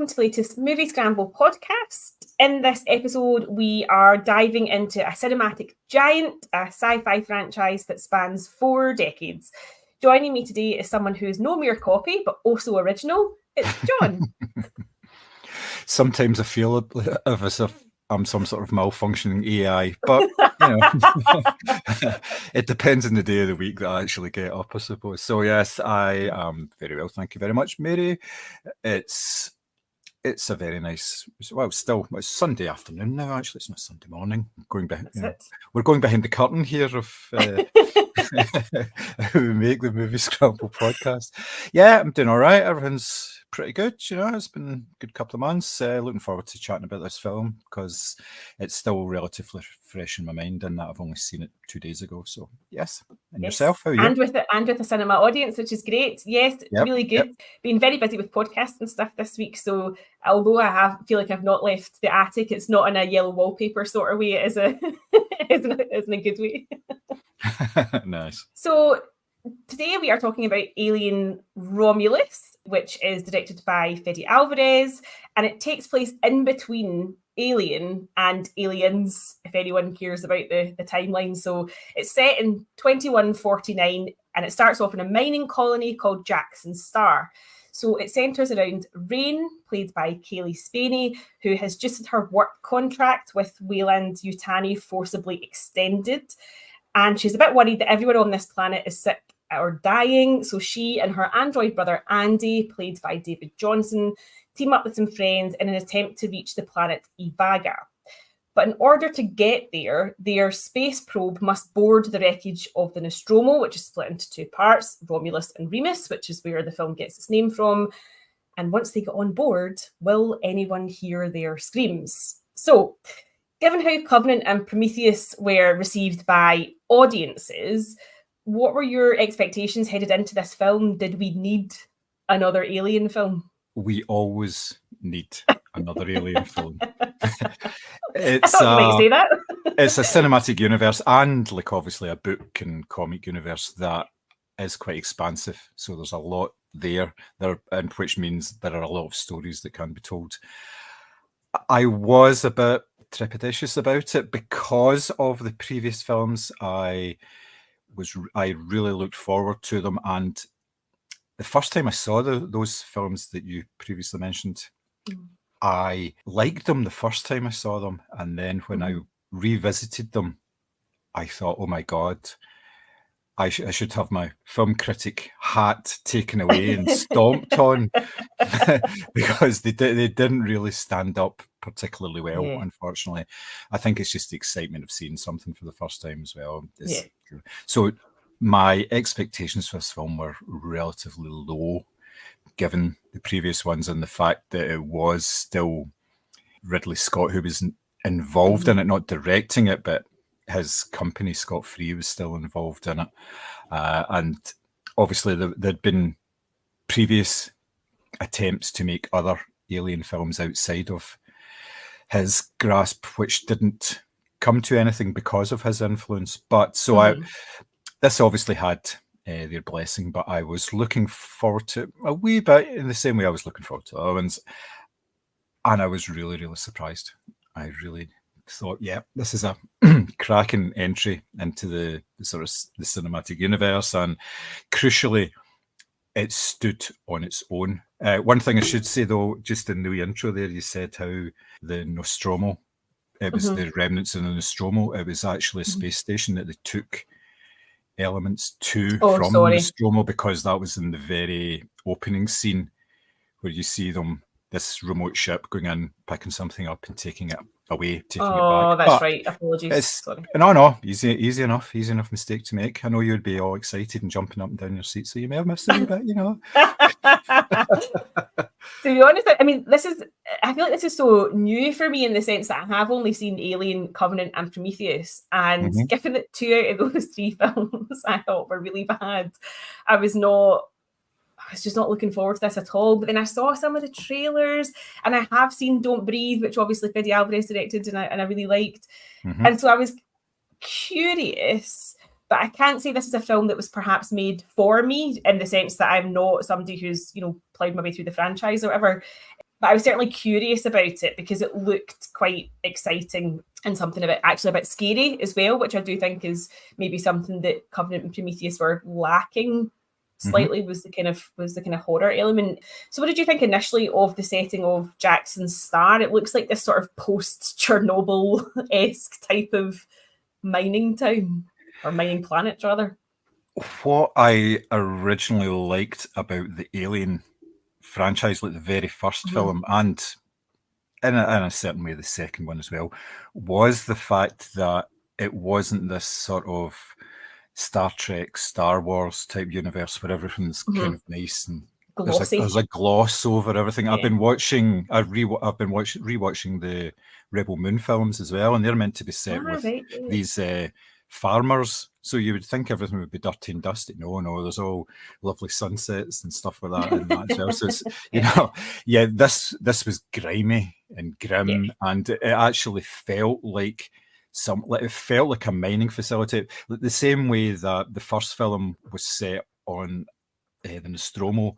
to the latest Moviescramble podcast. In this episode, we are diving into a cinematic giant, a sci-fi franchise that spans 4 decades. Joining me today is someone who is no mere copy, but also original. It's John. Sometimes I feel as if I'm some sort of malfunctioning AI, but you know, it depends on the day of the week that I actually get up, I suppose. So yes, I am very well, thank you very much, Mary. It's a very nice, well, it's Sunday afternoon now. Actually, it's not Sunday morning. We're going behind the curtain here of how we make the Moviescramble podcast. Yeah, I'm doing all right. Everything's pretty good. You know, it's been a good couple of months. Looking forward to chatting about this film because it's still relatively fresh in my mind, and that I've only seen it 2 days ago. So yes. And yourself, how are you? And with a cinema audience, which is great. Yes, really good. Been very busy with podcasts and stuff this week. So although I feel like I've not left the attic, it's not in a yellow wallpaper sort of way. It is in a good way. Nice. So today we are talking about Alien Romulus, which is directed by Fede Alvarez, and it takes place in between Alien and Aliens, if anyone cares about the timeline. So it's set in 2149, and it starts off in a mining colony called Jackson Star. So it centres around Rain, played by Kaylee Spaney, who has just had her work contract with Wayland Yutani forcibly extended. And she's a bit worried that everyone on this planet is sick or dying. So she and her android brother, Andy, played by David Johnson, team up with some friends in an attempt to reach the planet Ivaga. But in order to get there, their space probe must board the wreckage of the Nostromo, which is split into 2 parts, Romulus and Remus, which is where the film gets its name from. And once they get on board, will anyone hear their screams? So, given how Covenant and Prometheus were received by audiences, what were your expectations headed into this film? Did we need another Alien film? We always need another Alien film. I thought you might say that. It's a cinematic universe and, like, obviously a book and comic universe that is quite expansive. So there's a lot there, and which means there are a lot of stories that can be told. I was a bit trepidatious about it because of the previous films. I really looked forward to them, and the first time I saw those films that you previously mentioned, I liked them the first time I saw them, and then when I revisited them, I thought, oh my God, I should have my film critic hat taken away and stomped on because they didn't really stand up particularly well, unfortunately. I think it's just the excitement of seeing something for the first time as well. So my expectations for this film were relatively low, given the previous ones and the fact that it was still Ridley Scott who was involved in it, not directing it, but his company, Scott Free, was still involved in it. And obviously there'd been previous attempts to make other Alien films outside of his grasp, which didn't come to anything because of his influence. But so this obviously had their blessing, but I was looking forward to it a wee bit in the same way I was looking forward to other ones. And I was really, really surprised. I really thought, this is a cracking entry into the sort of the cinematic universe, and crucially, it stood on its own. One thing I should say, though, just in the intro there, you said how the Nostromo, it was the remnants of the Nostromo. It was actually a space station that they took elements from the Nostromo, because that was in the very opening scene where you see them, this remote ship going in, picking something up and taking it away, taking it back. Oh, that's right. Apologies. Sorry. No, easy enough mistake to make. I know you'd be all excited and jumping up and down your seat, so you may have missed a wee bit, you know. To be honest, I mean, I feel like this is so new for me in the sense that I have only seen Alien, Covenant and Prometheus, and given that 2 out of those 3 films I thought were really bad, I was just not looking forward to this at all. But then I saw some of the trailers, and I have seen Don't Breathe, which obviously Fede Alvarez directed, and I really liked. And so I was curious, but I can't say this is a film that was perhaps made for me, in the sense that I'm not somebody who's, plowed my way through the franchise or whatever. But I was certainly curious about it because it looked quite exciting and something actually a bit scary as well, which I do think is maybe something that Covenant and Prometheus were lacking slightly, was the kind of horror element. So what did you think initially of the setting of Jackson's Star? It looks like this sort of post-Chernobyl-esque type of mining town, or mining planet rather. What I originally liked about the Alien franchise, like the very first film, and in a certain way the second one as well, was the fact that it wasn't this sort of Star Trek, Star Wars type universe where everything's kind of nice and there's a gloss over everything. Yeah. I've been rewatching the Rebel Moon films as well, and they're meant to be set with these farmers. So you would think everything would be dirty and dusty. No, there's all lovely sunsets and stuff like that in that as well. So it's, this was grimy and grim, and it actually felt like it felt like a mining facility, the same way that the first film was set on the Nostromo,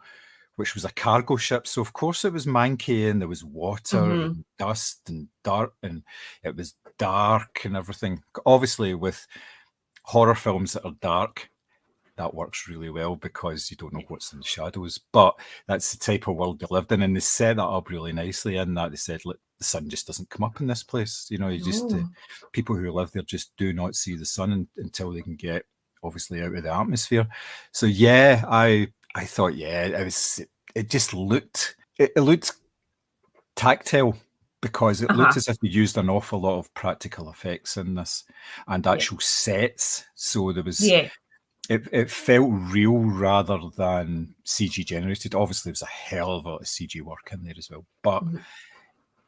which was a cargo ship. So of course it was manky and there was water and dust and dirt and it was dark and everything. Obviously with horror films that are dark, that works really well because you don't know what's in the shadows. But that's the type of world they lived in, and they set that up really nicely in that they said, look, the sun just doesn't come up in this place. You just people who live there just do not see the sun until they can get obviously out of the atmosphere. So yeah, I thought, it just looked, it looked tactile because it looked as if they used an awful lot of practical effects in this and actual sets. So there was, it felt real rather than CG generated. Obviously, there was a hell of a lot of CG work in there as well, but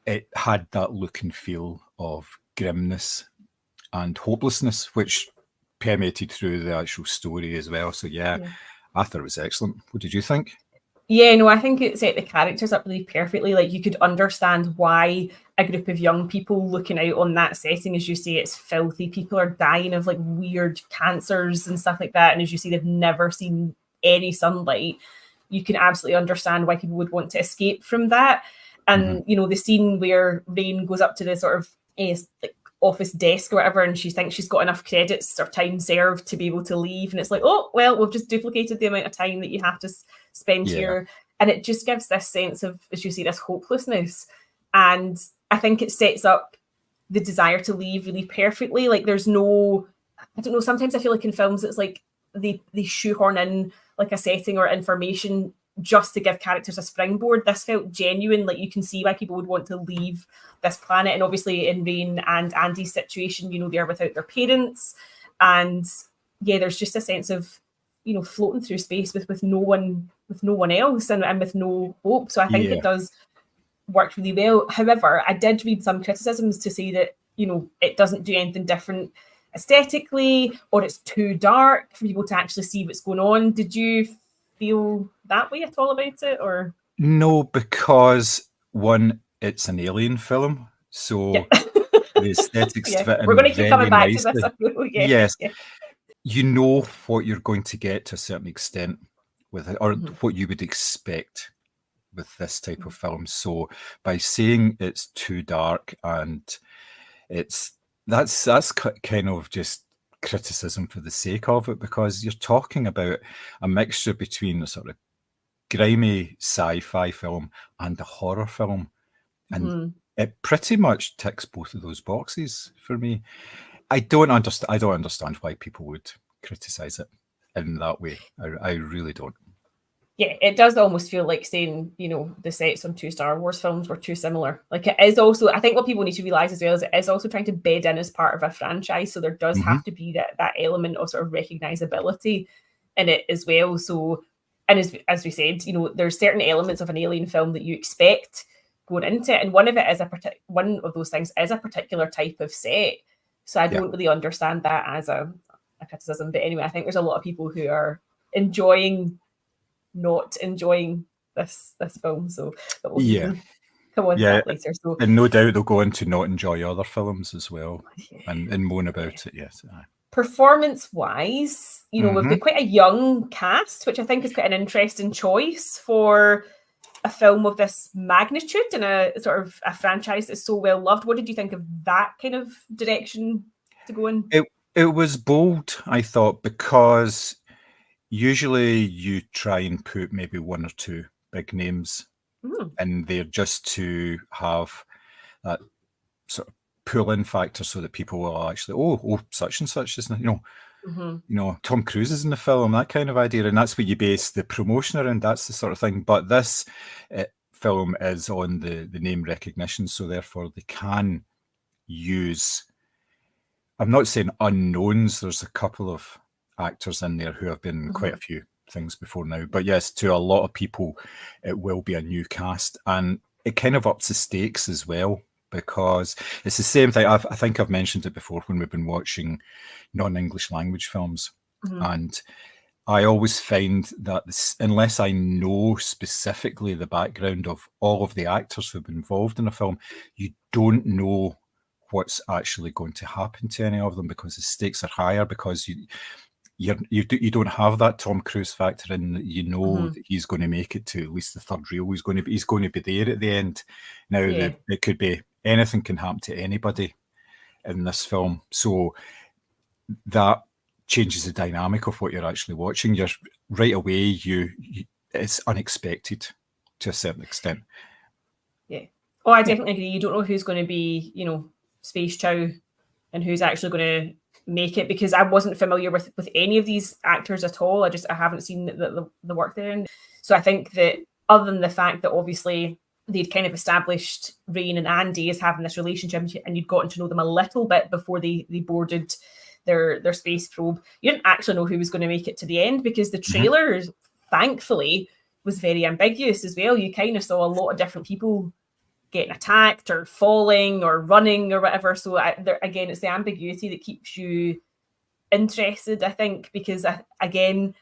it had that look and feel of grimness and hopelessness, which permeated through the actual story as well. So I thought it was excellent. What did you think? Yeah, no, I think it set the characters up really perfectly. Like, you could understand why a group of young people looking out on that setting, as you say, it's filthy. People are dying of like weird cancers and stuff like that. And as you say, they've never seen any sunlight. You can absolutely understand why people would want to escape from that. And, the scene where Rain goes up to the sort of like office desk or whatever, and she thinks she's got enough credits or time served to be able to leave. And it's like, oh, well, we've just duplicated the amount of time that you have to spend here. And it just gives this sense of, as you see, this hopelessness. And I think it sets up the desire to leave really perfectly. Like, there's no, I don't know, sometimes I feel like in films, it's like they shoehorn in like a setting or information just to give characters a springboard. This felt genuine. Like, you can see why people would want to leave this planet. And obviously in Rain and Andy's situation, they're without their parents. And there's just a sense of, floating through space with no one else and with no hope. So I think it does work really well. However, I did read some criticisms to say that, it doesn't do anything different aesthetically, or it's too dark for people to actually see what's going on. Did you feel that way at all about it, or? No, because one, it's an Alien film, so the aesthetics fit in. We're going to keep coming back nicely. to this. Yes. You know what you're going to get to a certain extent with it, or what you would expect with this type of film. So by saying it's too dark, and that's kind of just criticism for the sake of it, because you're talking about a mixture between a sort of grimy sci-fi film and a horror film, and it pretty much ticks both of those boxes for me. I don't understand why people would criticize it in that way. I really don't. Yeah, it does almost feel like saying, the sets on 2 Star Wars films were too similar. Like, it is also, I think what people need to realize as well is it is also trying to bed in as part of a franchise. So there does have to be that element of sort of recognizability in it as well. So, and as we said, there's certain elements of an Alien film that you expect going into it. And one of those things is a particular type of set. So I don't really understand that as a criticism. But anyway, I think there's a lot of people who are not enjoying this film. So we'll come on to that later. So, and no doubt they'll go on to not enjoy other films as well and moan about it. Yes. Performance-wise, we've got quite a young cast, which I think is quite an interesting choice for a film of this magnitude and a sort of a franchise that's so well loved. What did you think of that kind of direction to go in? It was bold, I thought, because usually you try and put maybe one or two big names in there just to have that sort of pull-in factor so that people will actually, oh, such and such, isn't it? You know, Tom Cruise is in the film, that kind of idea, and that's what you base the promotion around. That's the sort of thing. But this film is on the name recognition, so therefore they can use. I'm not saying unknowns. There's a couple of actors in there who have been in quite a few things before now, but yes, to a lot of people, it will be a new cast, and it kind of ups the stakes as well. Because it's the same thing. I think I've mentioned it before when we've been watching non-English language films. And I always find that unless I know specifically the background of all of the actors who've been involved in a film, you don't know what's actually going to happen to any of them, because the stakes are higher, because you don't have that Tom Cruise factor in that you know that he's going to make it to at least the third reel. He's going to be there at the end. Now it could be anything, can happen to anybody in this film, so that changes the dynamic of what you're actually watching. You're right away. It's unexpected to a certain extent. Yeah. Oh, I definitely agree. You don't know who's going to be, Space Chow and who's actually going to make it, because I wasn't familiar with any of these actors at all. I haven't seen the work there. And so I think that other than the fact that obviously they'd kind of established Rain and Andy as having this relationship, and you'd gotten to know them a little bit before they boarded their space probe, you didn't actually know who was going to make it to the end, because the trailer, thankfully, was very ambiguous as well. You kind of saw a lot of different people getting attacked or falling or running or whatever. So again, it's the ambiguity that keeps you interested, I think, because again,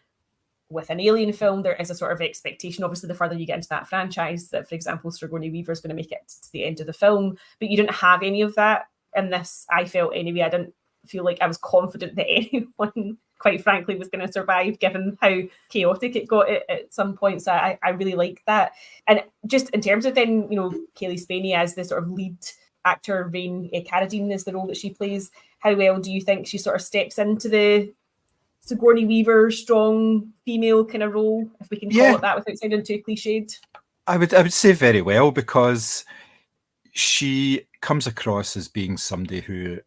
with an Alien film, there is a sort of expectation, obviously, the further you get into that franchise, that, for example, Sigourney Weaver is going to make it to the end of the film. But you didn't have any of that in this, I felt anyway. I didn't feel like I was confident that anyone, quite frankly, was going to survive, given how chaotic it got at some point. So I really liked that. And just in terms of then, Kaylee Spaney as the sort of lead actor, Rain Carradine is the role that she plays. How well do you think she sort of steps into the Sigourney Weaver strong female kind of role, if we can call it that without sounding too cliched? I would say very well, because she comes across as being somebody who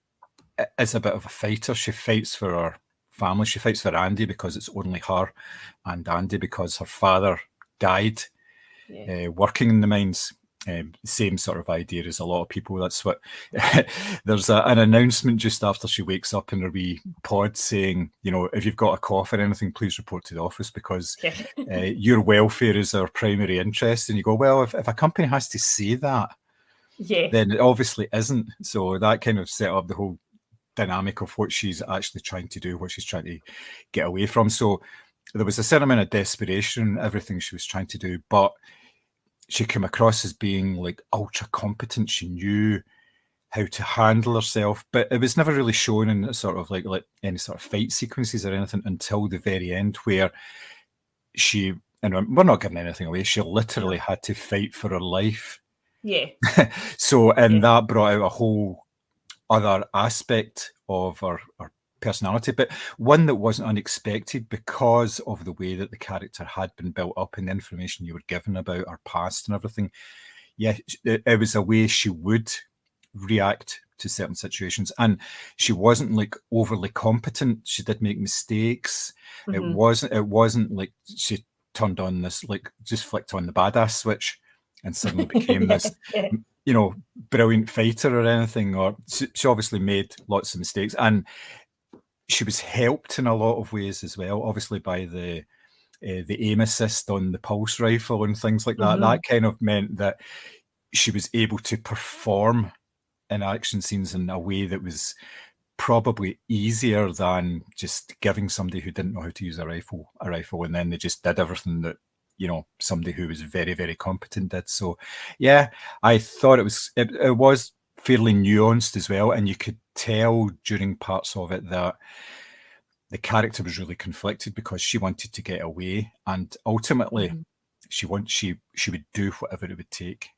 is a bit of a fighter. She fights for her family. She fights for Andy because it's only her and Andy because her father died working in the mines. Same sort of idea as a lot of people. That's what there's an announcement just after she wakes up in her wee pod saying, if you've got a cough or anything, please report to the office, because your welfare is our primary interest. And you go, well, if a company has to say that, then it obviously isn't. So that kind of set up the whole dynamic of what she's actually trying to do, what she's trying to get away from. So there was a certain amount of desperation in everything she was trying to do, but she came across as being like ultra competent. She knew how to handle herself, but it was never really shown in sort of like any sort of fight sequences or anything until the very end, where she, and we're not giving anything away, she literally had to fight for her life. So, and that brought out a whole other aspect of her personality, but one that wasn't unexpected because of the way that the character had been built up and the information you were given about her past and everything. It was a way she would react to certain situations, and she wasn't like overly competent. She did make mistakes. It wasn't like she turned on this, like just flicked on the badass switch and suddenly became this brilliant fighter or anything. Or she obviously made lots of mistakes, and she was helped in a lot of ways as well, obviously by the aim assist on the pulse rifle and things like that. That kind of meant that she was able to perform in action scenes in a way that was probably easier than just giving somebody who didn't know how to use a rifle, and then they just did everything that somebody who was very, very competent did. So I thought it was fairly nuanced as well, and you could tell during parts of it that the character was really conflicted because she wanted to get away, and ultimately she would do whatever it would take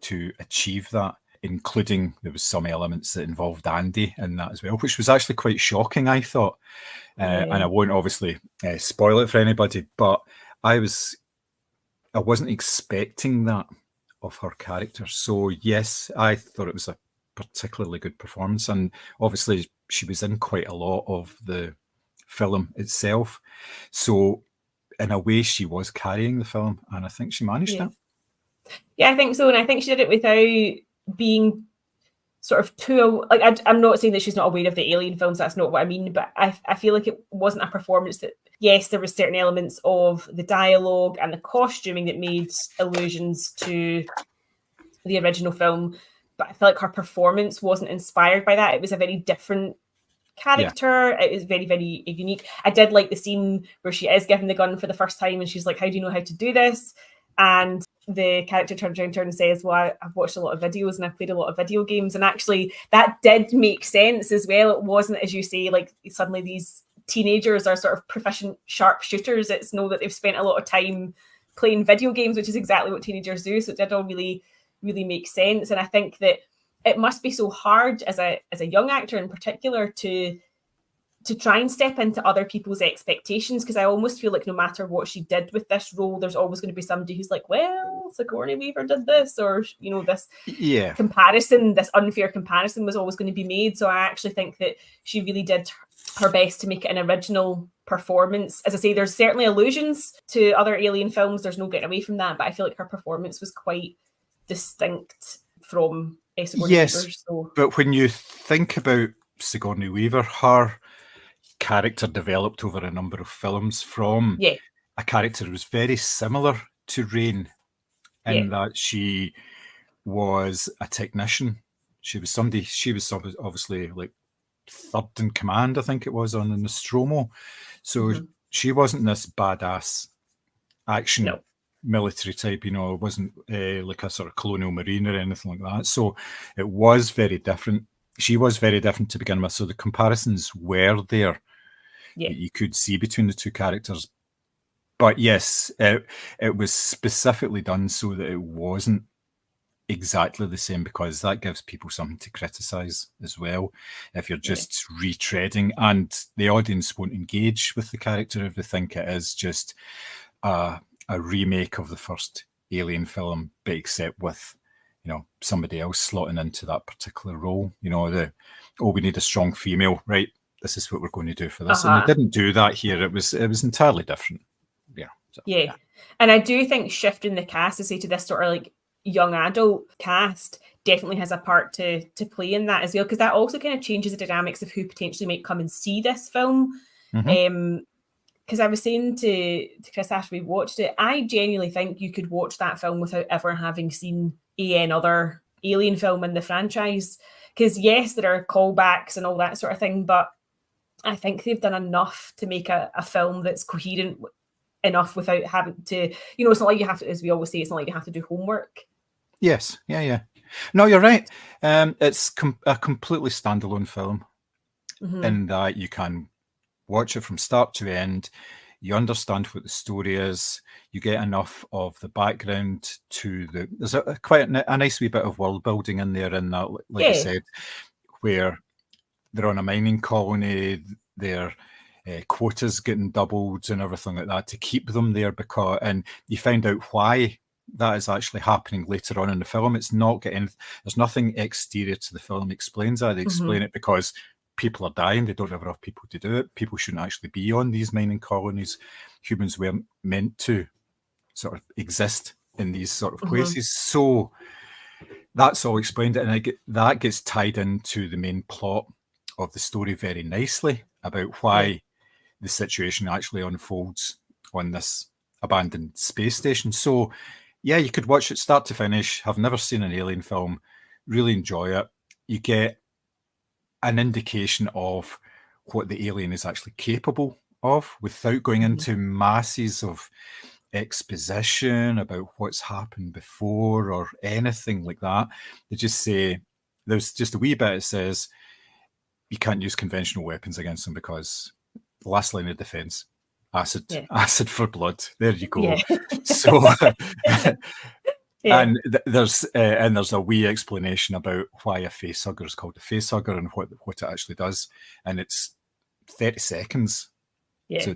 to achieve that, including there was some elements that involved Andy in that as well, which was actually quite shocking, I thought. And I won't obviously spoil it for anybody, but I wasn't expecting that of her character. So yes, I thought it was a particularly good performance, and obviously she was in quite a lot of the film itself. So in a way, she was carrying the film, and I think she managed it. Yeah, I think so, and I think she did it without being sort of too, like, I'm not saying that she's not aware of the Alien films, that's not what I mean, but I feel like it wasn't a performance that, yes, there were certain elements of the dialogue and the costuming that made allusions to the original film, but I feel like her performance wasn't inspired by that. It was a very different character. It was very, very unique. I did like the scene where she is given the gun for the first time and she's like, how do you know how to do this? And the character turns around to her and says, well, I've watched a lot of videos and I've played a lot of video games. And actually that did make sense as well. It wasn't, as you say, like suddenly these teenagers are sort of proficient sharpshooters. It's know that they've spent a lot of time playing video games, which is exactly what teenagers do. So it did all really, really make sense. And I think that it must be so hard as a young actor in particular to try and step into other people's expectations, because I almost feel like no matter what she did with this role, there's always going to be somebody who's like, well, Sigourney Weaver did this, or, you know, this comparison, this unfair comparison was always going to be made. So I actually think that she really did her best to make it an original performance. As I say, there's certainly allusions to other Alien films, there's no getting away from that, but I feel like her performance was quite distinct from Sigourney Weaver. So. But when you think about Sigourney Weaver, her character developed over a number of films from a character who was very similar to Rain in that she was a technician. She was obviously like third in command, I think it was, on the Nostromo. So she wasn't this badass action military type, you know, it wasn't like a sort of colonial marine or anything like that. So it was very different. She was very different to begin with. So the comparisons were there. That you could see between the two characters. But yes, it was specifically done so that it wasn't exactly the same, because that gives people something to criticize as well. If you're just retreading, and the audience won't engage with the character if they think it is just a remake of the first Alien film, but except with, you know, somebody else slotting into that particular role. You know, we need a strong female, right? This is what we're going to do for this. And they didn't do that here. It was entirely different. And I do think shifting the cast to say to this sort of like young adult cast definitely has a part to play in that as well, because that also kind of changes the dynamics of who potentially might come and see this film. Because I was saying to Chris after we watched it, I genuinely think you could watch that film without ever having seen another Alien film in the franchise. Because yes, there are callbacks and all that sort of thing, but I think they've done enough to make a film that's coherent enough without having to, you know, it's not like you have to, as we always say, it's not like you have to do homework. Yes, No, you're right. It's a completely standalone film in that you can watch it from start to end. You understand what the story is. You get enough of the background to there's quite a nice wee bit of world building in there, in that, like I said, where they're on a mining colony, their quotas getting doubled and everything like that to keep them there, and you find out why that is actually happening later on in the film. It's not there's nothing exterior to the film explains that. They explain it because people are dying. They don't have enough people to do it. People shouldn't actually be on these mining colonies. Humans weren't meant to sort of exist in these sort of places. So that's all explained, and that gets tied into the main plot of the story very nicely about why the situation actually unfolds on this abandoned space station. So you could watch it start to finish, have never seen an Alien film, really enjoy it. You get an indication of what the alien is actually capable of without going into masses of exposition about what's happened before or anything like that. They just say, there's just a wee bit that says, you can't use conventional weapons against them because the last line of defense. acid for blood. There you go. Yeah. So, Yeah. and there's a wee explanation about why a facehugger is called a facehugger and what it actually does, and it's 30 seconds. Yeah. So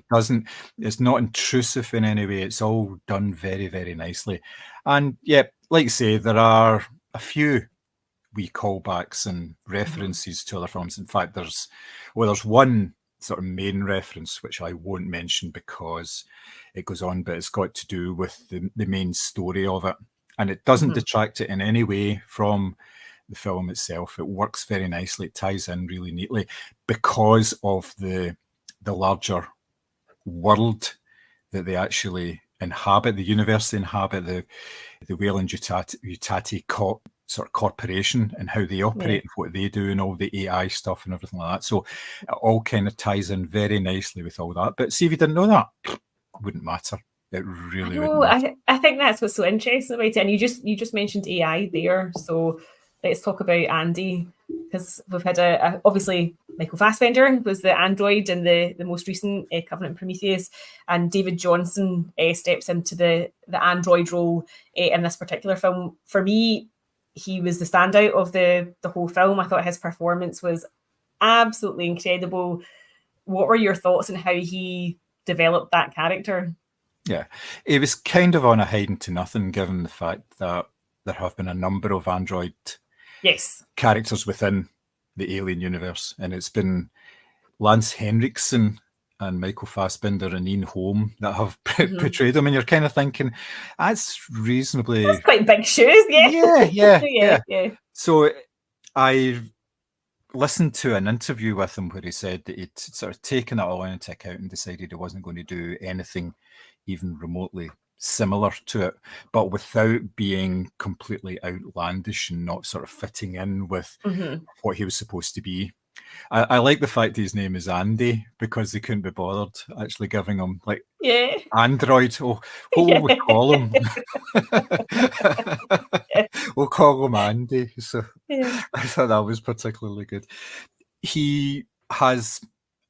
it's not intrusive in any way. It's all done very, very nicely. And yeah, like you say, there are a few wee callbacks and references to other films. In fact, there's one sort of main reference, which I won't mention because it goes on, but it's got to do with the main story of it. And it doesn't detract it in any way from the film itself. It works very nicely. It ties in really neatly because of the larger world that they actually inhabit, the universe they inhabit, the Weyland Yutati sort of corporation and how they operate and what they do and all the AI stuff and everything like that. So it all kind of ties in very nicely with all that. But see, if you didn't know that, it wouldn't matter. It really wouldn't matter. I think that's what's so interesting about it. And you just mentioned AI there, so let's talk about Andy, because we've had obviously Michael Fassbender was the android in the most recent Covenant Prometheus, and David Johnson steps into the android role in this particular film. For me, he was the standout of the whole film. I thought his performance was absolutely incredible. What were your thoughts on how he developed that character? Yeah, it was kind of on a hiding to nothing, given the fact that there have been a number of android characters within the Alien universe, and it's been Lance Henriksen and Michael Fassbender and Ian Holm that have portrayed him, and you're kind of thinking, that's quite big shoes, yeah. So I listened to an interview with him where he said that he'd sort of taken it all into account and decided he wasn't going to do anything even remotely similar to it, but without being completely outlandish and not sort of fitting in with what he was supposed to be. I like the fact his name is Andy because they couldn't be bothered actually giving him Android. Oh, what will we call him? We'll call him Andy. So I thought that was particularly good. He has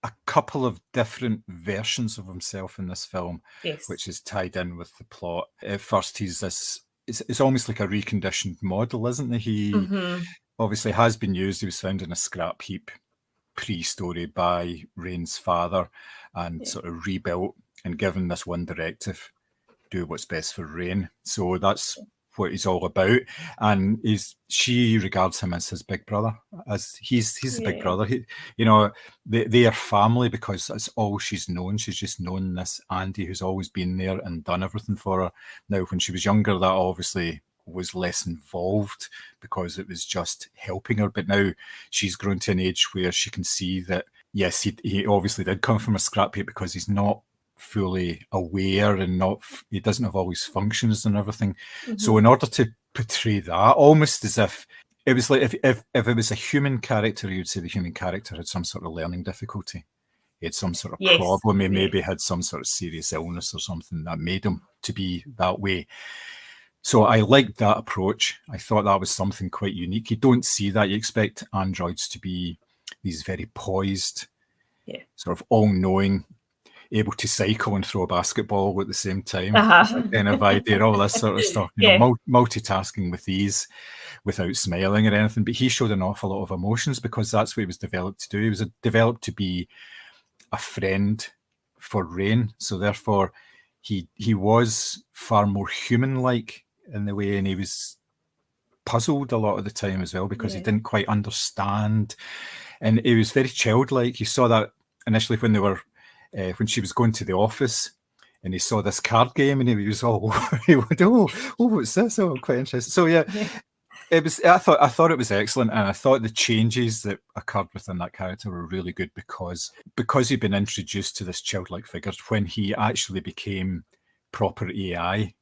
a couple of different versions of himself in this film, which is tied in with the plot. At first, he's this, it's almost like a reconditioned model, isn't he? He obviously has been used. He was found in a scrap heap pre-story by Rain's father and sort of rebuilt and given this one directive, do what's best for Rain. So that's what he's all about, and she regards him as his big brother, as he's the big brother. They are family because that's all she's known. She's just known this Andy who's always been there and done everything for her. Now, when she was younger, that obviously was less involved because it was just helping her, but now she's grown to an age where she can see that yes, he obviously did come from a scrap heap because he's not fully aware and he doesn't have all his functions and everything. So in order to portray that, almost as if it was like if it was a human character, you'd say the human character had some sort of learning difficulty. He had some sort of problem. He maybe had some sort of serious illness or something that made him to be that way. So I liked that approach. I thought that was something quite unique. You don't see that. You expect androids to be these very poised, sort of all-knowing, able to cycle and throw a basketball at the same time, kind of idea, all this sort of stuff, multitasking with ease without smiling or anything. But he showed an awful lot of emotions because that's what he was developed to do. He was developed to be a friend for Rain. So therefore, he was far more human-like in the way, and he was puzzled a lot of the time as well because he didn't quite understand. And he was very childlike. You saw that initially when they were when she was going to the office and he saw this card game and he was all, he went, oh, what's this? Oh, I'm quite interested. So it was. I thought it was excellent, and I thought the changes that occurred within that character were really good because he'd been introduced to this childlike figure. When he actually became proper AI,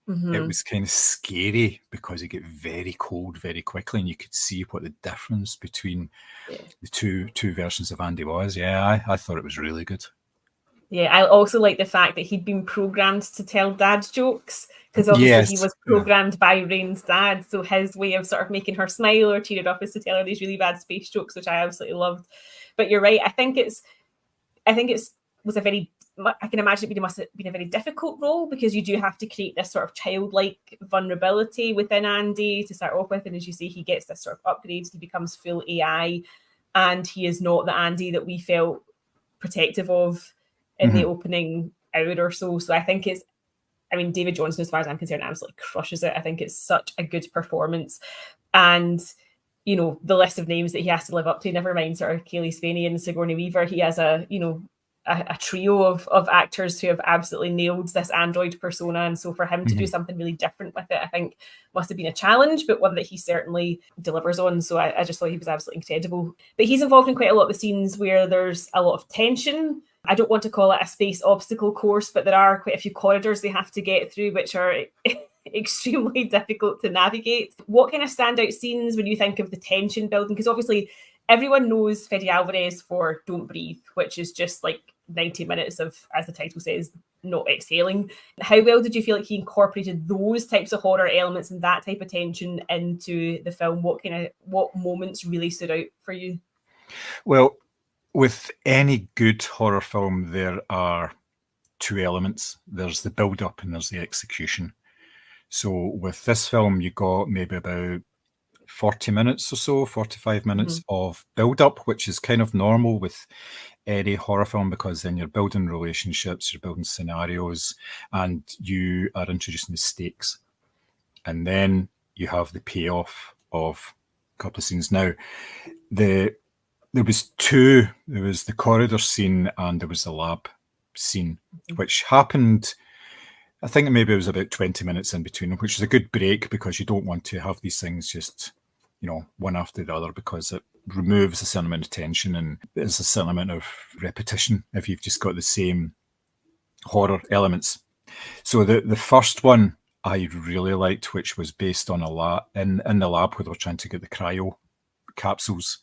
it was kind of scary because he got very cold very quickly, and you could see what the difference between the two versions of Andy was. Yeah, I thought it was really good. Yeah, I also like the fact that he'd been programmed to tell dad jokes because obviously he was programmed by Rain's dad. So his way of sort of making her smile or cheer it up is to tell her these really bad space jokes, which I absolutely loved. But you're right. I think it was a very I can imagine it must have been a very difficult role, because you do have to create this sort of childlike vulnerability within Andy to start off with. And as you say, he gets this sort of upgrade, he becomes full AI, and he is not the Andy that we felt protective of in the opening hour or so. So I think David Johnson, as far as I'm concerned, absolutely crushes it. I think it's such a good performance. And, the list of names that he has to live up to, never mind sort of Kaylee Spaney and Sigourney Weaver, he has a trio of actors who have absolutely nailed this android persona. And so for him to do something really different with it, I think must have been a challenge, but one that he certainly delivers on. So I just thought he was absolutely incredible. But he's involved in quite a lot of the scenes where there's a lot of tension. I don't want to call it a space obstacle course, but there are quite a few corridors they have to get through, which are extremely difficult to navigate. What kind of standout scenes when you think of the tension building? Because obviously everyone knows Fede Alvarez for Don't Breathe, which is just like 90 minutes of, as the title says, not exhaling. How well did you feel like he incorporated those types of horror elements and that type of tension into the film? What moments really stood out for you? Well, with any good horror film, there are two elements. There's the build-up and there's the execution. So with this film, you got maybe about 40 minutes or so, 45 minutes of build-up, which is kind of normal with any horror film, because then you're building relationships, you're building scenarios, and you are introducing the stakes. And then you have the payoff of a couple of scenes. Now, there was two. There was the corridor scene and there was the lab scene, which happened, I think maybe it was about 20 minutes in between, which is a good break, because you don't want to have these things just, one after the other, because it removes a certain amount of tension and there's a certain amount of repetition if you've just got the same horror elements. So the first one I really liked, which was based on a lab in the lab where they were trying to get the cryo capsules.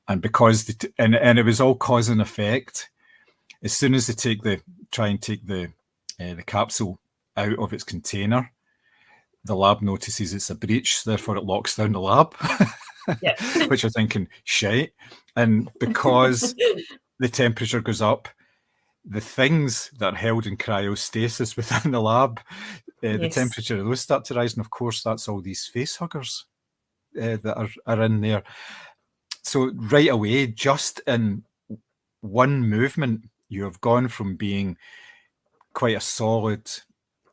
And because and it was all cause and effect. As soon as they try and take the capsule out of its container, the lab notices it's a breach, therefore it locks down the lab. Yeah. Which you're thinking, shite. And because the temperature goes up, the things that are held in cryostasis within the lab, the temperature of those start to rise. And of course, that's all these face huggers that are in there. So right away, just in one movement, you have gone from being quite a solid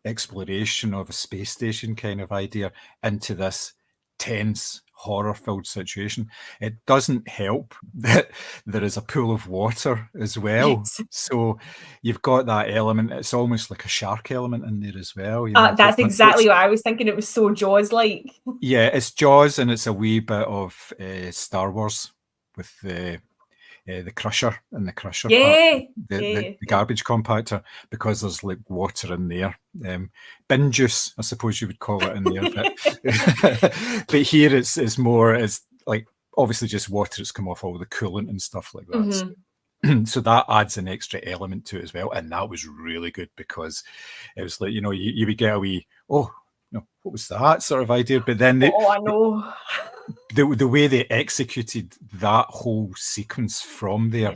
exploration of a space station kind of idea into this tense, horror-filled situation. It doesn't help that there is a pool of water as well. So you've got that element. It's almost like a shark element in there as well. That's exactly what I was thinking. It was so Jaws-like. Yeah, it's Jaws, and it's a wee bit of Star Wars with the crusher and the crusher part, the garbage compactor, because there's like water in there. Bin juice, I suppose you would call it in there. But here it's more, it's like obviously just water that's come off all the coolant and stuff like that. So that adds an extra element to it as well. And that was really good, because it was like, you would get a wee, what was that sort of idea? But then I know. The way they executed that whole sequence from there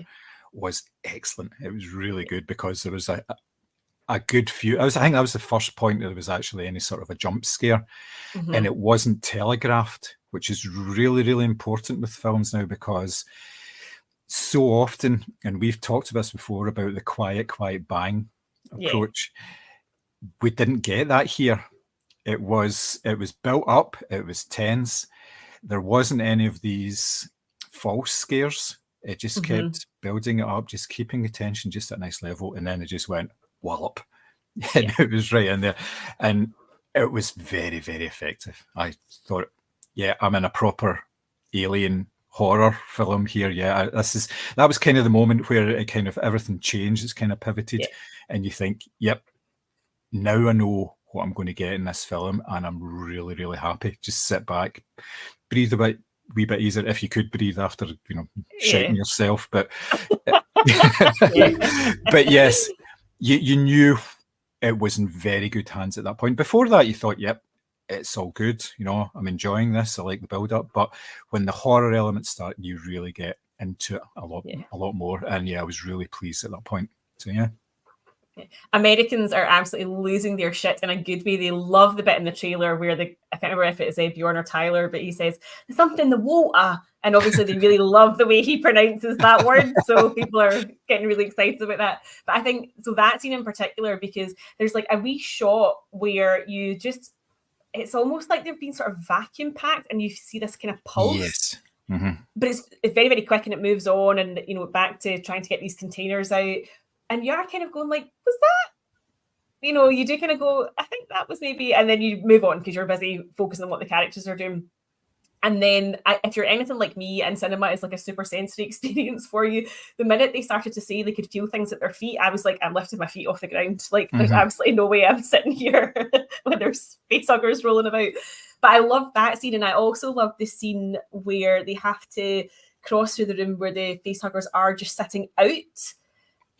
was excellent. It was really good, because there was a good few. I think that was the first point that there was actually any sort of a jump scare, and it wasn't telegraphed, which is really, really important with films now, because so often, and we've talked about this before, about the quiet bang approach. We didn't get that here. It was built up. It was tense. There wasn't any of these false scares. It just kept building it up, just keeping the tension just at a nice level, and then it just went wallop. And it was right in there. And it was very, very effective. I thought, I'm in a proper alien horror film here. That was kind of the moment where it kind of everything changed. It's kind of pivoted, and you think, yep, now I know what I'm going to get in this film, and I'm really, really happy. Just sit back, breathe a wee bit easier, if you could breathe after shitting yourself. But but yes, you knew it was in very good hands at that point. Before that, you thought, yep, it's all good. I'm enjoying this. I like the build up. But when the horror elements start, you really get into it a lot more. And I was really pleased at that point. So Americans are absolutely losing their shit in a good way. They love the bit in the trailer where I can't remember if it's Bjorn or Tyler, but he says, "There's something in the water." And obviously they really love the way he pronounces that word. So people are getting really excited about that. But I think, so that scene in particular, because there's like a wee shot where you just, it's almost like they've been sort of vacuum packed and you see this kind of pulse. Yes. Mm-hmm. But it's very, very quick and it moves on and, you know, back to trying to get these containers out. And you're kind of going like, was that? You know, you do kind of go, I think that was maybe, and then you move on because you're busy focusing on what the characters are doing. And then if you're anything like me and cinema is like a super sensory experience for you, the minute they started to say they could feel things at their feet, I was like, I'm lifting my feet off the ground. Like there's absolutely no way I'm sitting here when there's facehuggers rolling about. But I love that scene. And I also love the scene where they have to cross through the room where the facehuggers are just sitting out.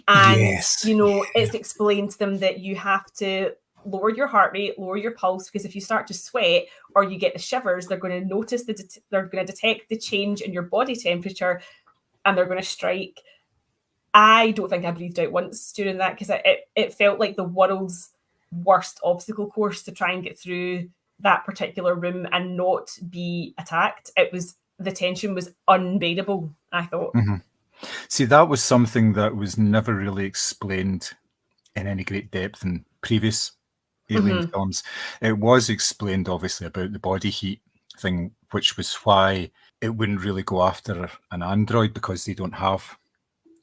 And, you know, it's explained to them that you have to lower your heart rate, lower your pulse, because if you start to sweat or you get the shivers, they're going to notice they're going to detect the change in your body temperature and they're going to strike. I don't think I breathed out once during that because it felt like the world's worst obstacle course to try and get through that particular room and not be attacked. The tension was unbearable, I thought. Mm-hmm. See, that was something that was never really explained in any great depth in previous Alien films. It was explained, obviously, about the body heat thing, which was why it wouldn't really go after an android because they don't have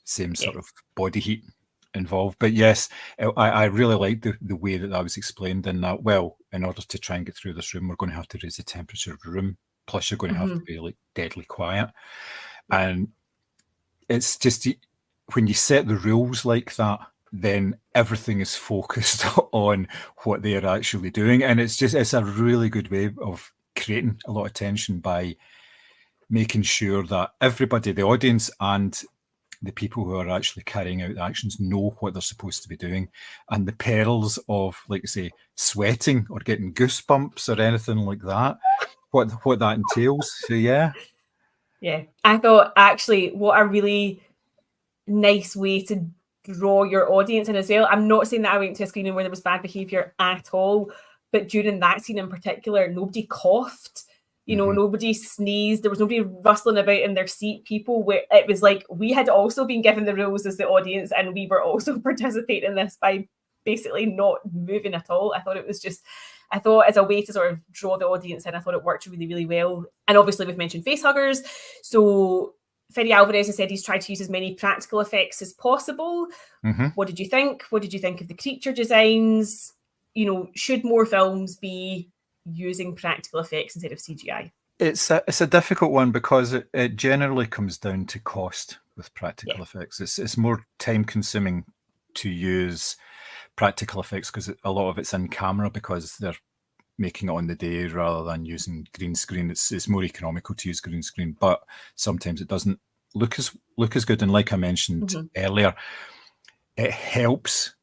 same sort of body heat involved. But yes, I really liked the way that was explained in that, well, in order to try and get through this room, we're going to have to raise the temperature of the room. Plus, you're going to have to be like deadly quiet. And it's just when you set the rules like that, then everything is focused on what they are actually doing. And it's a really good way of creating a lot of tension by making sure that everybody, the audience and the people who are actually carrying out the actions, know what they're supposed to be doing. And the perils of, like I say, sweating or getting goosebumps or anything like that, what that entails. So, yeah. Yeah, I thought actually what a really nice way to draw your audience in as well. I'm not saying that I went to a screening where there was bad behavior at all, but during that scene in particular, nobody coughed, you know, nobody sneezed, there was nobody rustling about in their seat. People were, it was like we had also been given the rules as the audience and we were also participating in this by basically not moving at all. I thought as a way to sort of draw the audience in, I thought it worked really, really well. And obviously we've mentioned facehuggers. So Fede Alvarez has said he's tried to use as many practical effects as possible. What did you think? What did you think of the creature designs? You know, should more films be using practical effects instead of CGI? It's a difficult one because it generally comes down to cost with practical effects. It's more time consuming to use practical effects because a lot of it's in camera because they're making it on the day rather than using green screen. It's more economical to use green screen, but sometimes it doesn't look as good. And like I mentioned earlier, it helps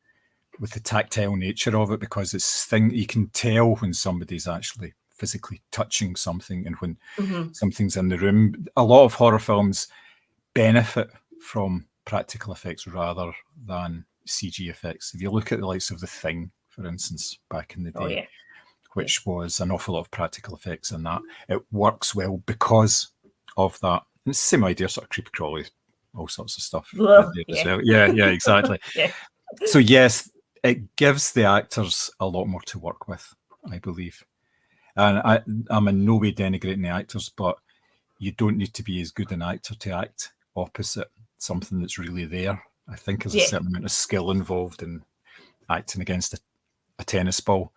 with the tactile nature of it because it's you can tell when somebody's actually physically touching something and when something's in the room. A lot of horror films benefit from practical effects rather than CG effects. If you look at the likes of The Thing, for instance, back in the day, which was an awful lot of practical effects in that, it works well because of that. And it's the same idea, sort of creepy crawly, all sorts of stuff. As well. Yeah, exactly. So yes, it gives the actors a lot more to work with, I believe. And I'm in no way denigrating the actors, but you don't need to be as good an actor to act opposite something that's really there. I think there's a certain amount of skill involved in acting against a tennis ball.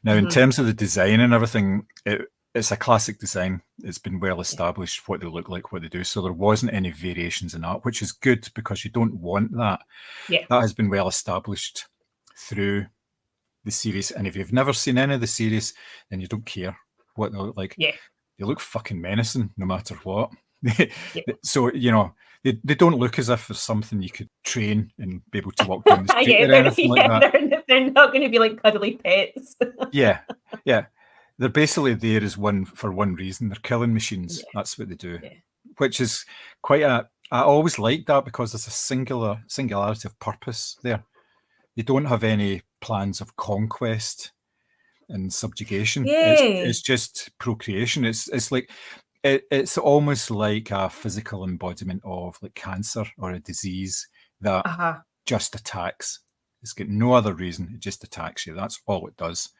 Now, in terms of the design and everything, it's a classic design. It's been well established what they look like, what they do. So there wasn't any variations in that, which is good because you don't want that. Yeah. That has been well established through the series. And if you've never seen any of the series, then you don't care what they look like. Yeah. They look fucking menacing no matter what. So, you know, they don't look as if there's something you could train and be able to walk down the street or anything like that. They're not going to be like cuddly pets. Yeah. They're basically there as one reason. They're killing machines. Yeah. That's what they do, which is quite I always like that because there's a singularity of purpose there. They don't have any plans of conquest and subjugation. Yeah. It's just procreation. It's like it's almost like a physical embodiment of like cancer or a disease that just attacks. It's got no other reason. It just attacks you. That's all it does,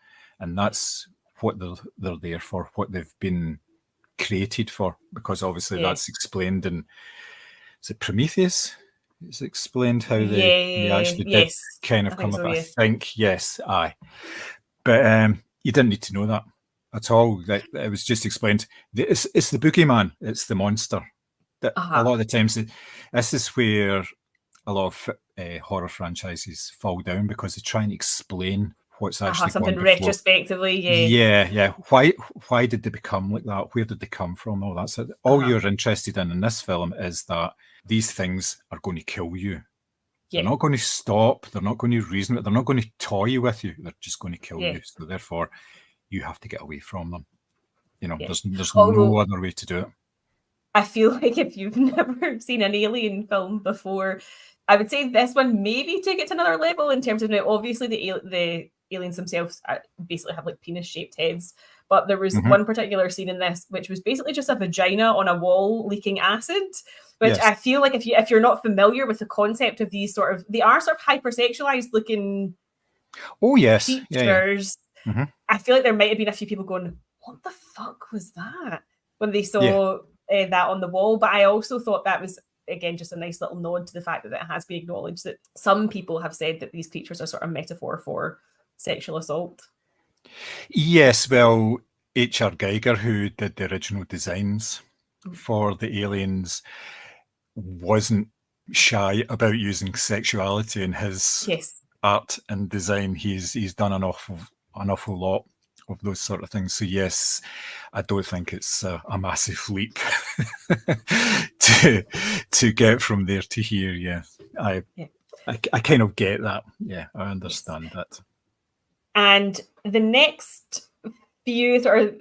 and that's what they're there for. What they've been created for, because obviously that's explained in, is it Prometheus? It's explained how they actually did kind of come about. I think, yes, aye. But you didn't need to know that at all. That it was just explained. It's the boogeyman. It's the monster. That a lot of the times, this is where a lot of horror franchises fall down, because they try and explain what's actually something gone retrospectively. Yeah. Why did they become like that? Where did they come from? All that's it. All you're interested in this film is that these things are going to kill you. They're not going to stop. They're not going to reason. They're not going to toy with you. They're just going to kill you. So therefore, you have to get away from them. You know, there's no other way to do it. I feel like if you've never seen an Alien film before, I would say this one maybe take it to another level in terms of, now obviously the aliens themselves basically have like penis-shaped heads, but there was one particular scene in this which was basically just a vagina on a wall leaking acid, which I feel like if you're not familiar with the concept of these they are sort of hypersexualized looking features. I feel like there might have been a few people going, what the fuck was that, when they saw that on the wall. But I also thought that was, again, just a nice little nod to the fact that it has been acknowledged that some people have said that these creatures are sort of metaphor for sexual assault. Yes, well, H.R. Geiger, who did the original designs for the aliens, wasn't shy about using sexuality in his art and design. He's done an awful lot of those sort of things. So yes, I don't think it's a massive leap to get from there to here. Yeah, I kind of get that. Yeah, I understand that. And the next few sort of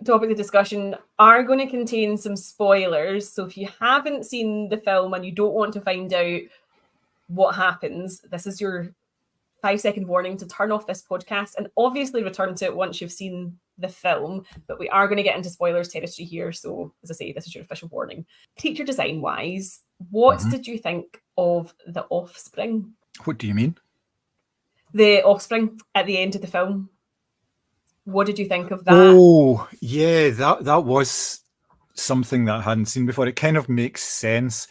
topics of discussion are going to contain some spoilers. So if you haven't seen the film and you don't want to find out what happens, this is your 5-second warning to turn off this podcast and obviously return to it once you've seen the film. But we are going to get into spoilers territory here. So as I say, this is your official warning. Creature design wise, what did you think of the offspring? What do you mean? The offspring at the end of the film. What did you think of that? Oh, yeah, that was something that I hadn't seen before. It kind of makes sense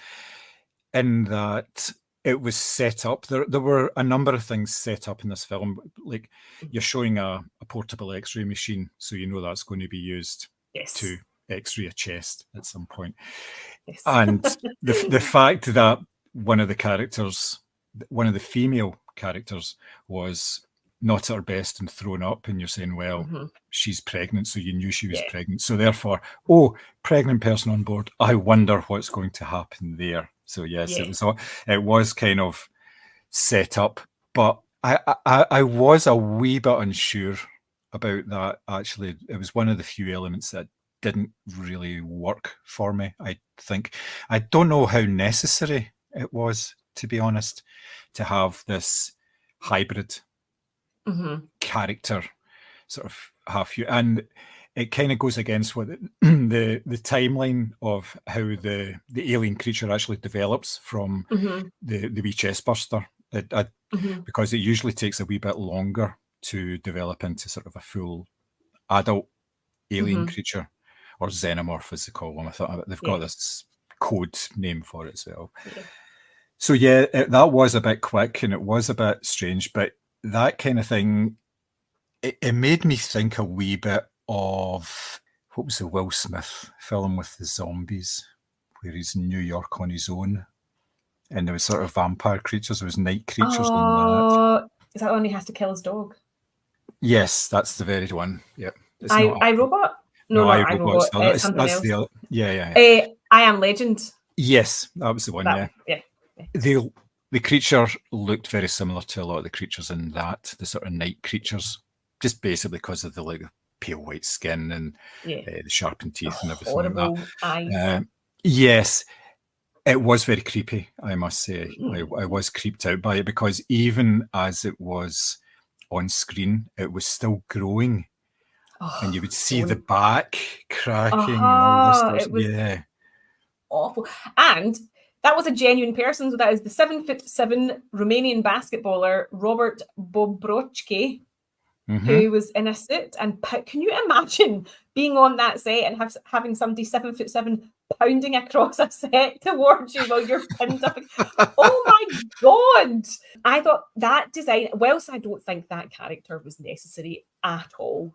in that it was set up. There were a number of things set up in this film. Like, you're showing a portable X-ray machine, so you know that's going to be used to X-ray a chest at some point. Yes. And the fact that one of the female characters was not at her best and thrown up, and you're saying, well, she's pregnant, so you knew she was pregnant. So therefore, pregnant person on board. I wonder what's going to happen there. So yes, it was kind of set up, but I was a wee bit unsure about that. Actually, it was one of the few elements that didn't really work for me. I think I don't know how necessary it was, to be honest, to have this hybrid character sort of half you, and it kind of goes against what the timeline of how the alien creature actually develops from the wee chest burster, because it usually takes a wee bit longer to develop into sort of a full adult alien creature, or xenomorph as they call them. I thought they've got this code name for it as well. So yeah, that was a bit quick and it was a bit strange, but that kind of thing, it made me think a wee bit of, what was the Will Smith film with the zombies, where he's in New York on his own, and there was sort of vampire creatures, there was night creatures in that. Is that when he has to kill his dog? Yes, that's the very one. Yep. iRobot? No, not iRobot. It's something else. I Am Legend. Yes, that was the one. The creature looked very similar to a lot of the creatures in that, the sort of night creatures, just basically because of the pale white skin and the sharpened teeth and everything like that. Eyes. Yes, It was very creepy, I must say. I was creeped out by it because even as it was on screen, it was still growing. And you would see the back cracking and all this stuff. It was Yeah. awful. And that was a genuine person. So that is the 7'7" Romanian basketballer, Robert Bobrochke, who was in a suit. And can you imagine being on that set and having somebody 7'7" pounding across a set towards you while you're pinned up? Oh my God. I thought that design, whilst I don't think that character was necessary at all,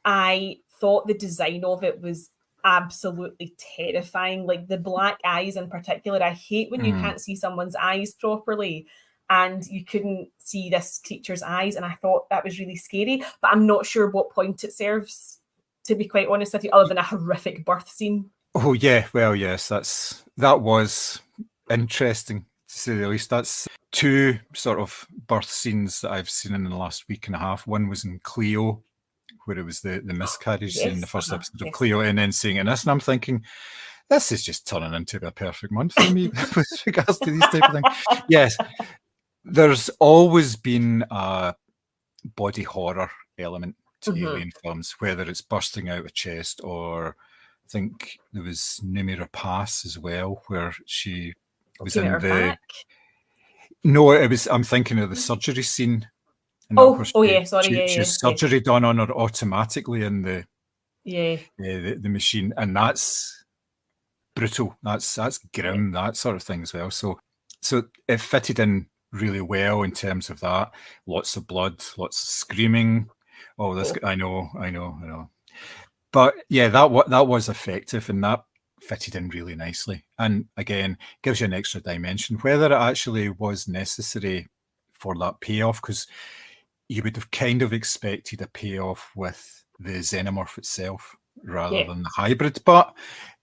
I thought the design of it was absolutely terrifying. Like the black eyes in particular. I hate when you can't see someone's eyes properly, and you couldn't see this creature's eyes. And I thought that was really scary, but I'm not sure what point it serves, to be quite honest with you, other than a horrific birth scene. Oh yeah, well yes, that was interesting to say the least. That's two sort of birth scenes that I've seen in the last week and a half. One was in Cleo, where it was the miscarriage scene in the first episode of Cleo, and then seeing it in this, and I'm thinking, this is just turning into a perfect month for me with regards to these type of things. Yes, there's always been a body horror element to alien films, whether it's bursting out a chest or I think there was Numera Pass as well, where she was in the Back. No, it was. I'm thinking of the surgery scene. Yeah, sorry, she has surgery done on her automatically in the machine, and that's brutal. That's grim. That sort of thing as well. So it fitted in really well in terms of that. Lots of blood, lots of screaming. Oh, this! I know. But yeah, that was effective, and that fitted in really nicely. And again, gives you an extra dimension. Whether it actually was necessary for that payoff, because you would have kind of expected a payoff with the xenomorph itself rather than the hybrid. But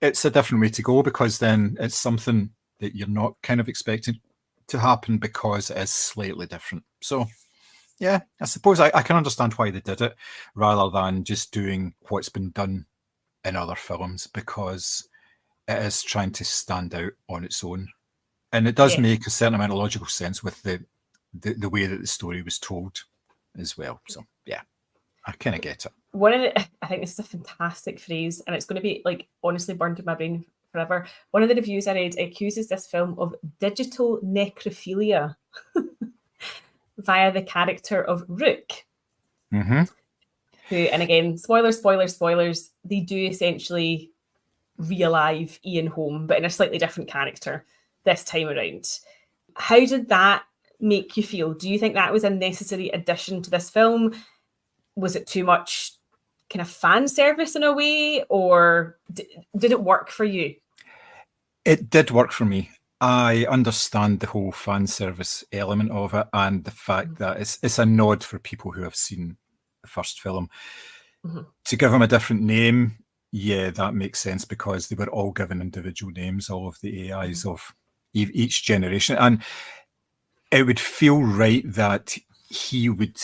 it's a different way to go, because then it's something that you're not kind of expecting to happen because it is slightly different. So yeah, I suppose I can understand why they did it rather than just doing what's been done in other films, because it is trying to stand out on its own. And it does make a certain amount of logical sense with the way that the story was told as well. So yeah, I kind of get it. I think this is a fantastic phrase, and it's going to be like honestly burned in my brain forever. One of the reviews I read accuses this film of digital necrophilia via the character of Rook, who, and again, spoilers, they do essentially re-alive Ian Holm, but in a slightly different character this time around. How did that make you feel? Do you think that was a necessary addition to this film? Was it too much kind of fan service in a way, or did it work for you? It did work for me. I understand the whole fan service element of it, and the fact that it's a nod for people who have seen the first film. To give them a different name, yeah, that makes sense, because they were all given individual names, all of the AIs of each generation, and it would feel right that he would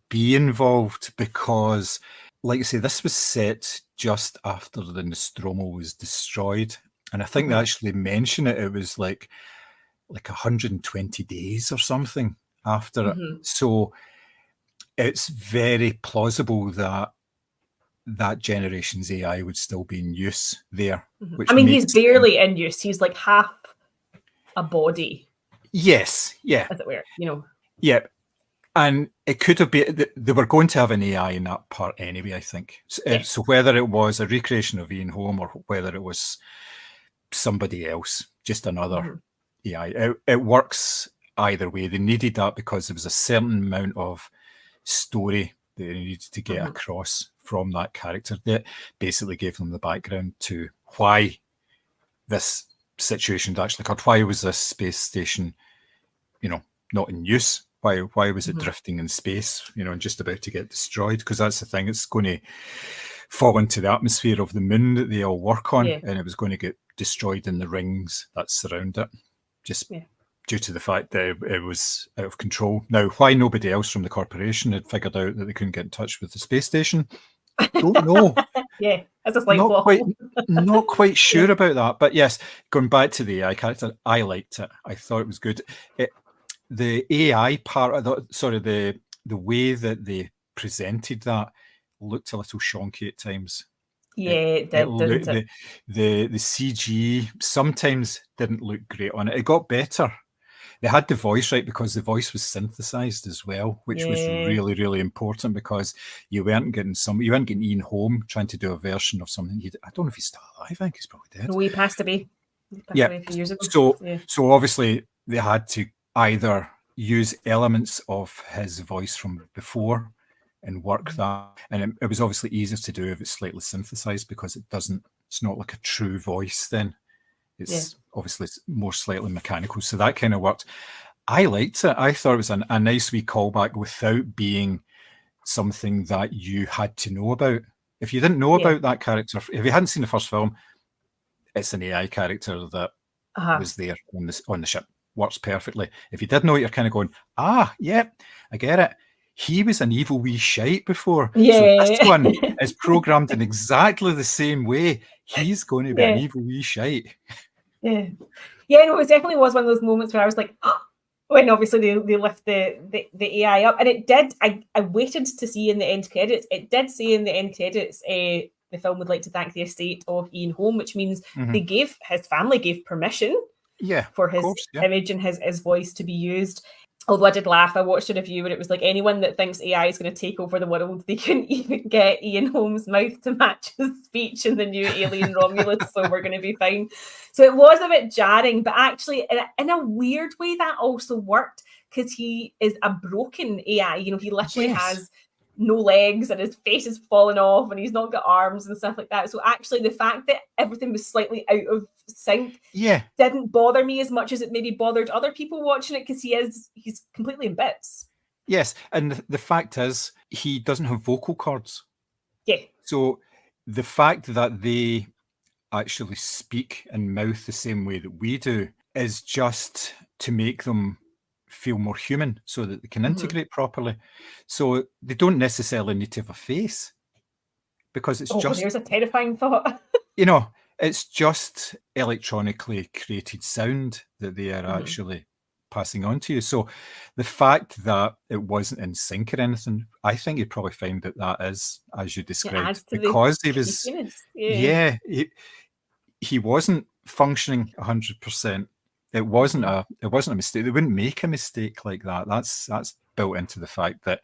be involved, because, like I say, this was set just after the Nostromo was destroyed. And I think they actually mention it. It was like 120 days or something after it. So it's very plausible that that generation's AI would still be in use there. I mean, he's barely in use. He's like half a body. Yes, yeah. As it were, you know. Yeah. And it could have been, they were going to have an AI in that part anyway, I think. So whether it was a recreation of Ian Holm or whether it was somebody else, just another AI, it works either way. They needed that because there was a certain amount of story that they needed to get across from that character that basically gave them the background to why this situation had actually occurred. Why was this space station, not in use? Why was it drifting in space, and just about to get destroyed? Because that's the thing, it's going to fall into the atmosphere of the moon that they all work on, and it was going to get destroyed in the rings that surround it, just due to the fact that it was out of control. Now, why nobody else from the corporation had figured out that they couldn't get in touch with the space station, don't know. Yeah, as a slight Not plot quite, hole. not quite sure about that. But yes, going back to the AI character, I liked it. I thought it was good. The AI part of the way that they presented that looked a little shonky at times. Yeah, it did, didn't it? The CG sometimes didn't look great on it. It got better. They had the voice right because the voice was synthesized as well, which was really, really important because you weren't getting Ian Holm trying to do a version of something. I don't know if he's still alive. I think he's probably dead. No, he passed away. He passed away a few years ago. So obviously they had to either use elements of his voice from before and work that, and it was obviously easier to do if it's slightly synthesized because it's not like a true voice then. It's obviously more slightly mechanical. So that kind of worked. I liked it. I thought it was a nice wee callback without being something that you had to know about. If you didn't know about that character, if you hadn't seen the first film, it's an AI character that was there on the ship. Works perfectly. If you did know it, you're kind of going, yeah, I get it. He was an evil wee shite before. So this one is programmed in exactly the same way. He's going to be an evil wee shite. No, it definitely was one of those moments where I was like, when obviously they lift the AI up, and it did. I waited to see in the end credits. It did say in the end credits, the film would like to thank the estate of Ian Holm, which means his family gave permission, for his image and his voice to be used. Although I did laugh, I watched a review where it was like, anyone that thinks AI is going to take over the world, they couldn't even get Ian Holm's mouth to match his speech in the new Alien Romulus, so we're going to be fine. So it was a bit jarring, but actually in a weird way that also worked because he is a broken AI. He literally has no legs and his face is falling off and he's not got arms and stuff like that. So actually the fact that everything was slightly out of sync didn't bother me as much as it maybe bothered other people watching it because he's completely in bits. Yes, and the fact is he doesn't have vocal cords. Yeah. So the fact that they actually speak and mouth the same way that we do is just to make them feel more human so that they can integrate properly. So they don't necessarily need to have a face because it's just... there's a terrifying thought. It's just electronically created sound that they are actually passing on to you. So the fact that it wasn't in sync or anything, I think you'd probably find that is, as you described, because he was... He wasn't functioning 100%. It wasn't a mistake. They wouldn't make a mistake like that. That's built into the fact that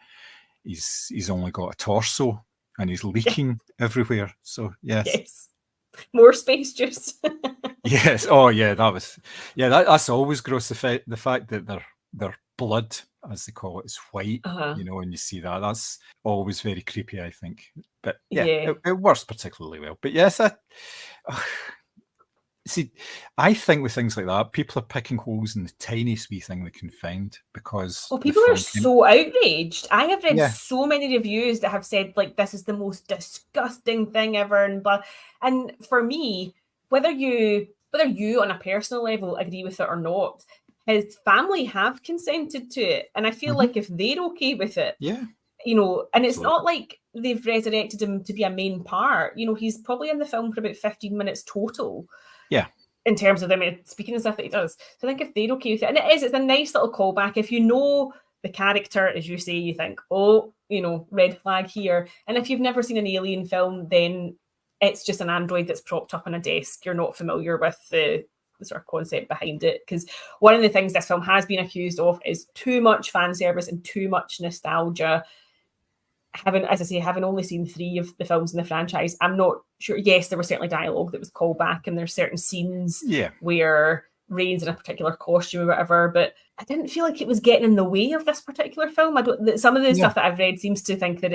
he's only got a torso and he's leaking everywhere. So yes. More space juice. Yes. Oh yeah, that's always gross. The fact that their blood, as they call it, is white. And you see that's always very creepy, I think. But it works particularly well. But yes, see, I think with things like that, people are picking holes in the tiniest wee thing they can find because... people are so outraged. I have read so many reviews that have said, like, this is the most disgusting thing ever, and blah. And for me, whether you on a personal level agree with it or not, his family have consented to it. And I feel like if they're okay with it, and it's not like they've resurrected him to be a main part. He's probably in the film for about 15 minutes total. In terms of them speaking and stuff that he does. So I think if they're okay with it, and it's a nice little callback. If you know the character, as you say, you think, red flag here. And if you've never seen an Alien film, then it's just an android that's propped up on a desk. You're not familiar with the sort of concept behind it. Because one of the things this film has been accused of is too much fan service and too much nostalgia. Having only seen 3 of the films in the franchise, I'm not sure. Yes, there was certainly dialogue that was called back, and there's certain scenes where Ray's in a particular costume or whatever, but I didn't feel like it was getting in the way of this particular film. Some of the stuff that I've read seems to think that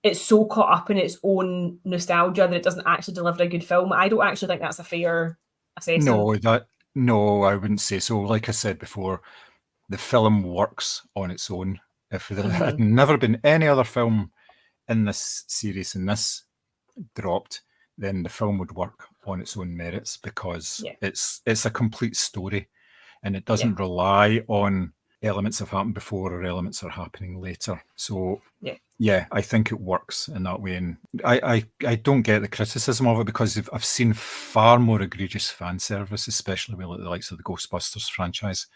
it's so caught up in its own nostalgia that it doesn't actually deliver a good film. I don't actually think that's a fair assessment. No, I wouldn't say so. Like I said before, the film works on its own. If there had never been any other film in this series and this dropped, then the film would work on its own merits because it's a complete story and it doesn't rely on elements that have happened before or elements that are happening later. So Yeah, I think it works in that way, and I don't get the criticism of it because I've seen far more egregious fan service, especially with the likes of the Ghostbusters franchise.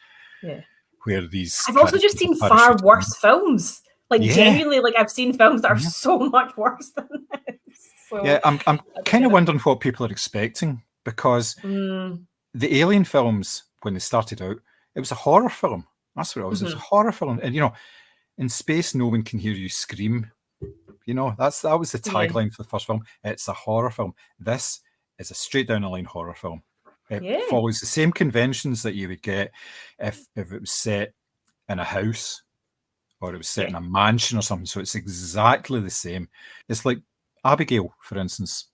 Yeah, where these I've also just characters seen are far parachuted worse in. films. Like Yeah, genuinely, like I've seen films that are yeah, so much worse than this. So yeah. I'm I don't kind get of it. wondering what people are expecting because Mm, the Alien films, when they started out, it was a horror film. That's what it was. It was a horror film, and in space, no one can hear you scream. That was the yeah, tagline for the first film. It's a horror film. This is a straight down the line horror film. It yeah, follows the same conventions that you would get if it was set in a house or it was set yeah. in a mansion or something. So it's exactly the same. It's like Abigail, for instance.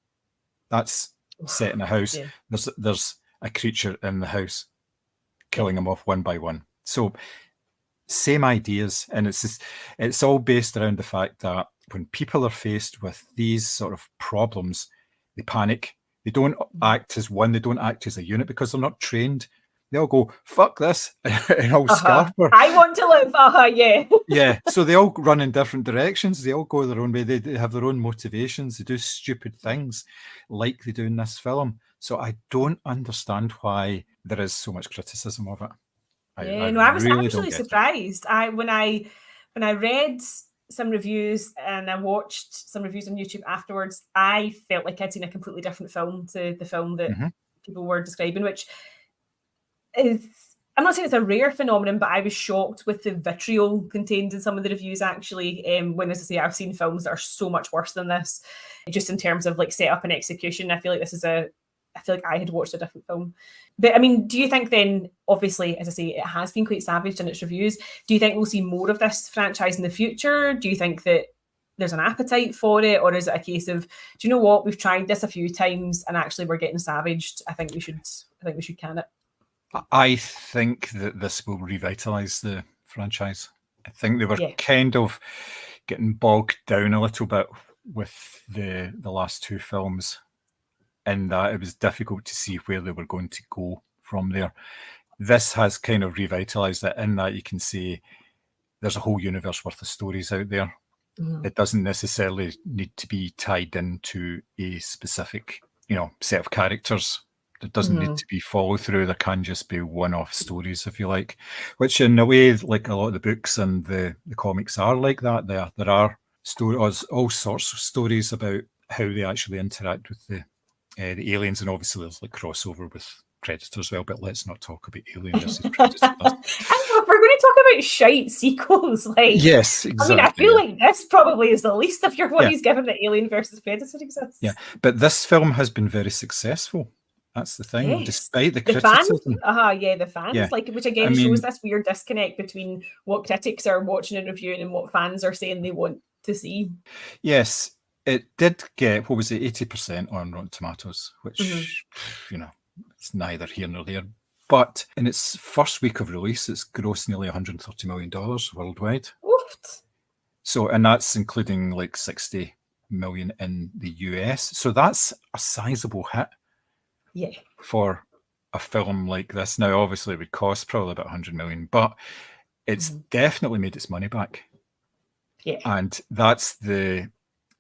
That's set in a house. Yeah, There's a creature in the house yeah. killing them off one by one. So same ideas, and it's all based around the fact that when people are faced with these sort of problems, they panic. They don't act as one. They don't act as a unit because they're not trained. They all go, "Fuck this," and all scamper. I want to live. Yeah. Yeah, so they all run in different directions. They all go their own way. They have their own motivations. They do stupid things like they do in this film. So I don't understand why there is so much criticism of it. I No, I was really don't really get it. surprised. When I read some reviews and I watched some reviews on YouTube afterwards, I felt like I'd seen a completely different film to the film that people were describing, which is, I'm not saying it's a rare phenomenon, but I was shocked with the vitriol contained in some of the reviews actually. When, as I say, I've seen films that are so much worse than this, just in terms of like setup and execution. I feel like I had watched a different film. But I mean, do you think then, obviously, as I say, it has been quite savaged in its reviews. Do you think we'll see more of this franchise in the future? Do you think that there's an appetite for it? Or is it a case of, do you know what, we've tried this a few times and actually we're getting savaged. I think we should can it. I think that this will revitalise the franchise. I think they were Yeah. kind of getting bogged down a little bit with the last two films, in that it was difficult to see where they were going to go from there. This has kind of revitalised it in that you can say there's a whole universe worth of stories out there. It doesn't necessarily need to be tied into a specific, set of characters. There doesn't need to be follow through. There can just be one-off stories, if you like, which in a way, like a lot of the books and the comics are like that. There are stories, all sorts of stories about how they actually interact with the aliens, and obviously there's like crossover with Predator as well. But let's not talk about Alien versus Predator. And if we're going to talk about shite sequels, like, Yes, exactly. I mean, I feel like this probably is the least of your worries, given that Alien versus Predator exists. Yeah, but this film has been very successful. That's the thing, Yes. despite the criticism. criticism. The fans, Yeah. which again shows this weird disconnect between what critics are watching and reviewing and what fans are saying they want to see. Yes, it did get, what was it, 80% on Rotten Tomatoes, which, it's neither here nor there. But in its first week of release, it's grossed nearly $130 million worldwide. Oof. So, and that's including like 60 million in the US. So that's a sizable hit. Yeah. For a film like this. Now, obviously, it would cost probably about 100 million, but it's definitely made its money back. Yeah. And that's the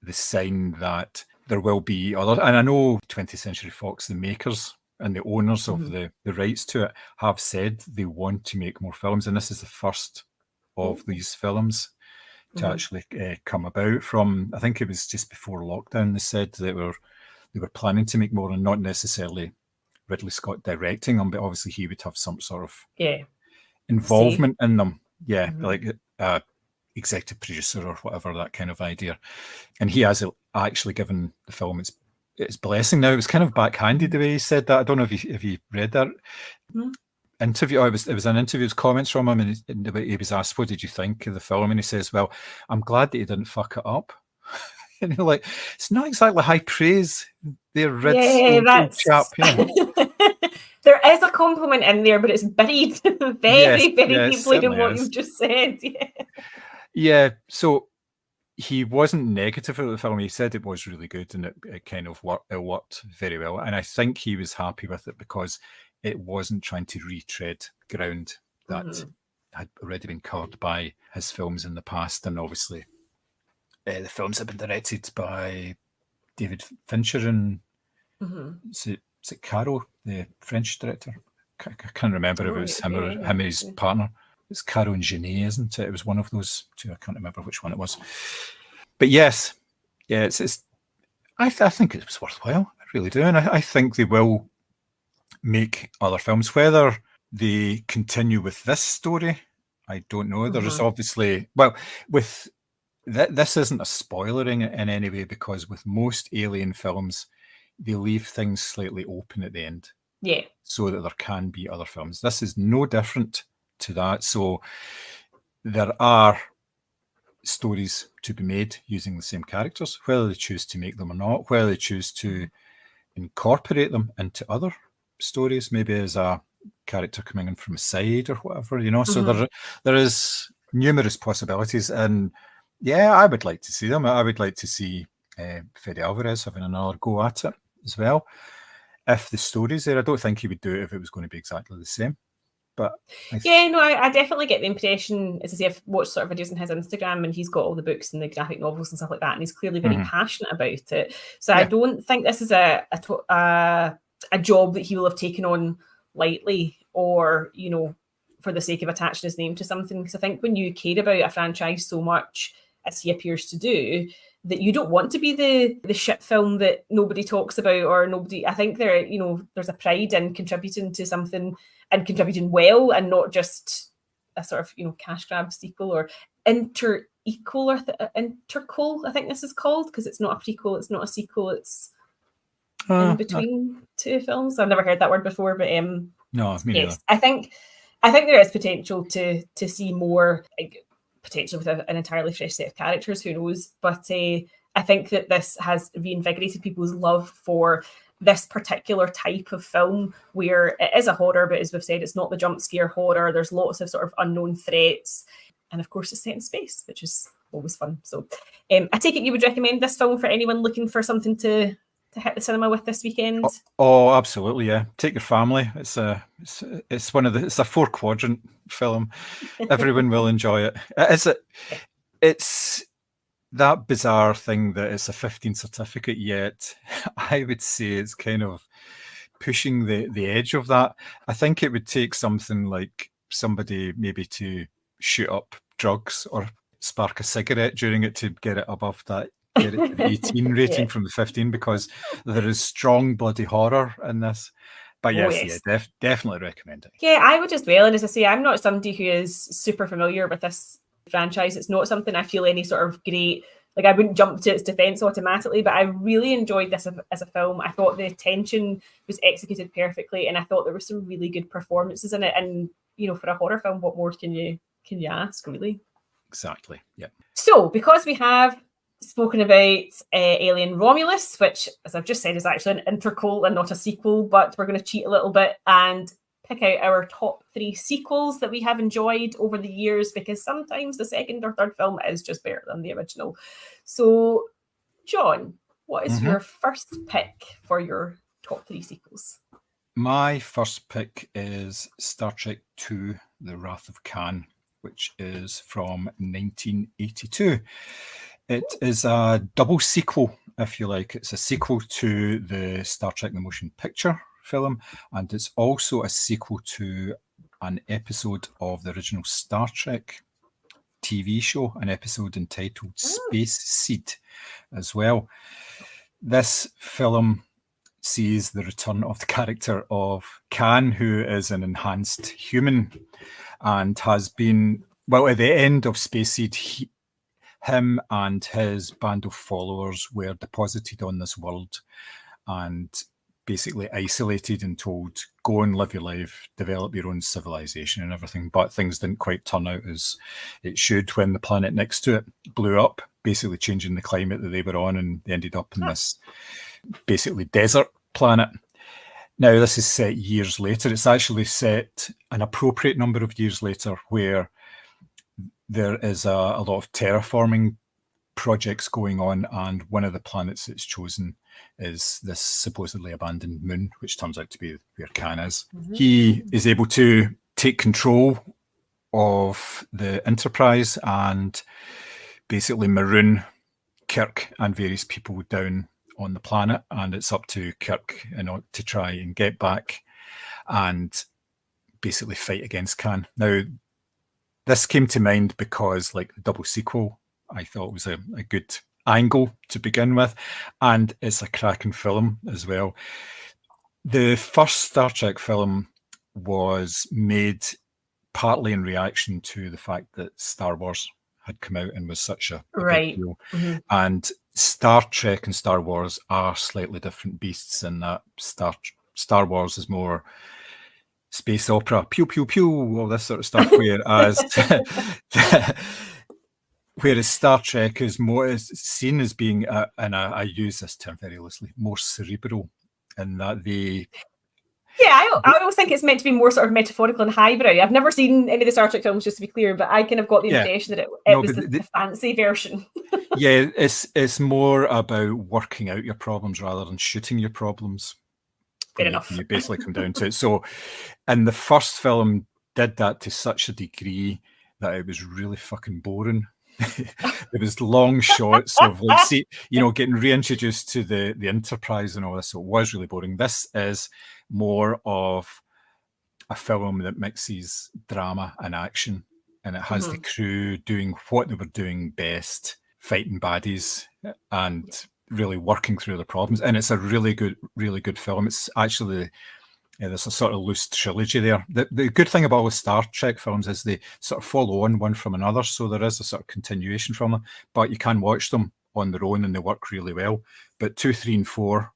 sign that there will be other. And I know 20th Century Fox, the makers and the owners of the rights to it, have said they want to make more films. And this is the first of these films to actually come about from, I think it was just before lockdown, they said they were planning to make more, and not necessarily Ridley Scott directing them, but obviously he would have some sort of involvement in them. Yeah, like executive producer or whatever, that kind of idea. And he has actually given the film its blessing. Now, it was kind of backhanded the way he said that. I don't know if you read that interview. Oh, it was an interview, his comments from him, and he was asked, what did you think of the film? And he says, well, I'm glad that he didn't fuck it up. And you're like, it's not exactly high praise. They're Ritz chap. There is a compliment in there, but it's buried very deeply in what you've just said. Yeah. So he wasn't negative about the film. He said it was really good, and it kind of worked very well. And I think he was happy with it because it wasn't trying to retread ground that had already been covered by his films in the past, and obviously the films have been directed by David Fincher and is it Caro, the French director? I can't remember if it was him or him and his partner. It's Caro and Genet, isn't it? It was one of those two. I can't remember which one it was. But yes, yeah, it's. I think it was worthwhile. I really do, and I think they will make other films. Whether they continue with this story, I don't know. There is obviously with this isn't a spoilering in any way, because with most Alien films, they leave things slightly open at the end. Yeah. So that there can be other films. This is no different to that. So there are stories to be made using the same characters, whether they choose to make them or not, whether they choose to incorporate them into other stories, maybe as a character coming in from a side or whatever, you know. So there is numerous possibilities, and yeah, I would like to see them. I would like to see Fede Alvarez having another go at it as well. If the story's there, I don't think he would do it if it was going to be exactly the same. But I definitely get the impression, as I say, I've watched sort of videos on his Instagram, and he's got all the books and the graphic novels and stuff like that, and he's clearly very passionate about it. So I don't think this is a job that he will have taken on lightly, or, you know, for the sake of attaching his name to something. Because I think when you care about a franchise so much as he appears to do, that you don't want to be the shit film that nobody talks about, or nobody. I think there's a pride in contributing to something and contributing well, and not just a sort of, you know, cash grab sequel or interquel or interquel. I think this is called, because it's not a prequel, it's not a sequel, it's in between two films. I've never heard that word before, but no, me neither. Yes, I think there is potential to see more. Potentially with an entirely fresh set of characters, who knows? But I think that this has reinvigorated people's love for this particular type of film, where it is a horror, but as we've said, it's not the jump scare horror. There's lots of sort of unknown threats, and of course, it's set in space, which is always fun. So, I take it you would recommend this film for anyone looking for something to hit the cinema with this weekend? Oh, absolutely, yeah. Take your family. It's a 4-quadrant film. Everyone will enjoy it. It's that bizarre thing that it's a 15 certificate, yet I would say it's kind of pushing the edge of that. I think it would take something like somebody maybe to shoot up drugs or spark a cigarette during it to get it above that. Get it to the 18 rating from the 15, because there is strong bloody horror in this. But yes. Definitely recommend it. Yeah, I would as well. And as I say, I'm not somebody who is super familiar with this franchise. It's not something I feel any sort of great, like I wouldn't jump to its defense automatically, but I really enjoyed this as a film. I thought the tension was executed perfectly, and I thought there were some really good performances in it. And, you know, for a horror film, what more can you ask, really? Exactly, yeah. So, because we have spoken about Alien Romulus, which, as I've just said, is actually an interquel and not a sequel, but we're going to cheat a little bit and pick out our top 3 sequels that we have enjoyed over the years, because sometimes the second or third film is just better than the original. So, John, what is your first pick for your top 3 sequels? My first pick is Star Trek II, The Wrath of Khan, which is from 1982. It is a double sequel, if you like. It's a sequel to the Star Trek The Motion Picture film, and it's also a sequel to an episode of the original Star Trek TV show, an episode entitled Space Seed as well. This film sees the return of the character of Khan, who is an enhanced human and has been, well, at the end of Space Seed, him and his band of followers were deposited on this world and basically isolated and told, go and live your life, develop your own civilization and everything. But things didn't quite turn out as it should when the planet next to it blew up, basically changing the climate that they were on, and they ended up in this basically desert planet. Now, this is set years later. It's actually set an appropriate number of years later, where there is a lot of terraforming projects going on, and one of the planets that's chosen is this supposedly abandoned moon, which turns out to be where Khan is. He is able to take control of the Enterprise and basically maroon Kirk and various people down on the planet, and it's up to Kirk, to try and get back and basically fight against Khan. Now, this came to mind because, like, the double sequel, I thought was a good angle to begin with, and it's a cracking film as well. The first Star Trek film was made partly in reaction to the fact that Star Wars had come out and was such a big deal. Mm-hmm. And Star Trek and Star Wars are slightly different beasts in that Star Wars is more space opera, pew, pew, pew, all this sort of stuff, whereas Star Trek is seen as being, and I use this term very loosely, more cerebral, in that they... Yeah, I always think it's meant to be more sort of metaphorical and highbrow. I've never seen any of the Star Trek films, just to be clear, but I kind of got the impression that it was the fancy version. Yeah, it's more about working out your problems rather than shooting your problems. Fair enough. You basically come down to it. So, and the first film did that to such a degree that it was really fucking boring. There was long shots of, like, getting reintroduced to the Enterprise and all this. So it was really boring. This is more of a film that mixes drama and action, and it has the crew doing what they were doing best, fighting baddies and really working through the problems. And it's a really good film. It's actually... there's a sort of loose trilogy there. The good thing about all the Star Trek films is they sort of follow on one from another, so there is a sort of continuation from them, but you can watch them on their own and they work really well. But 2, 3, and 4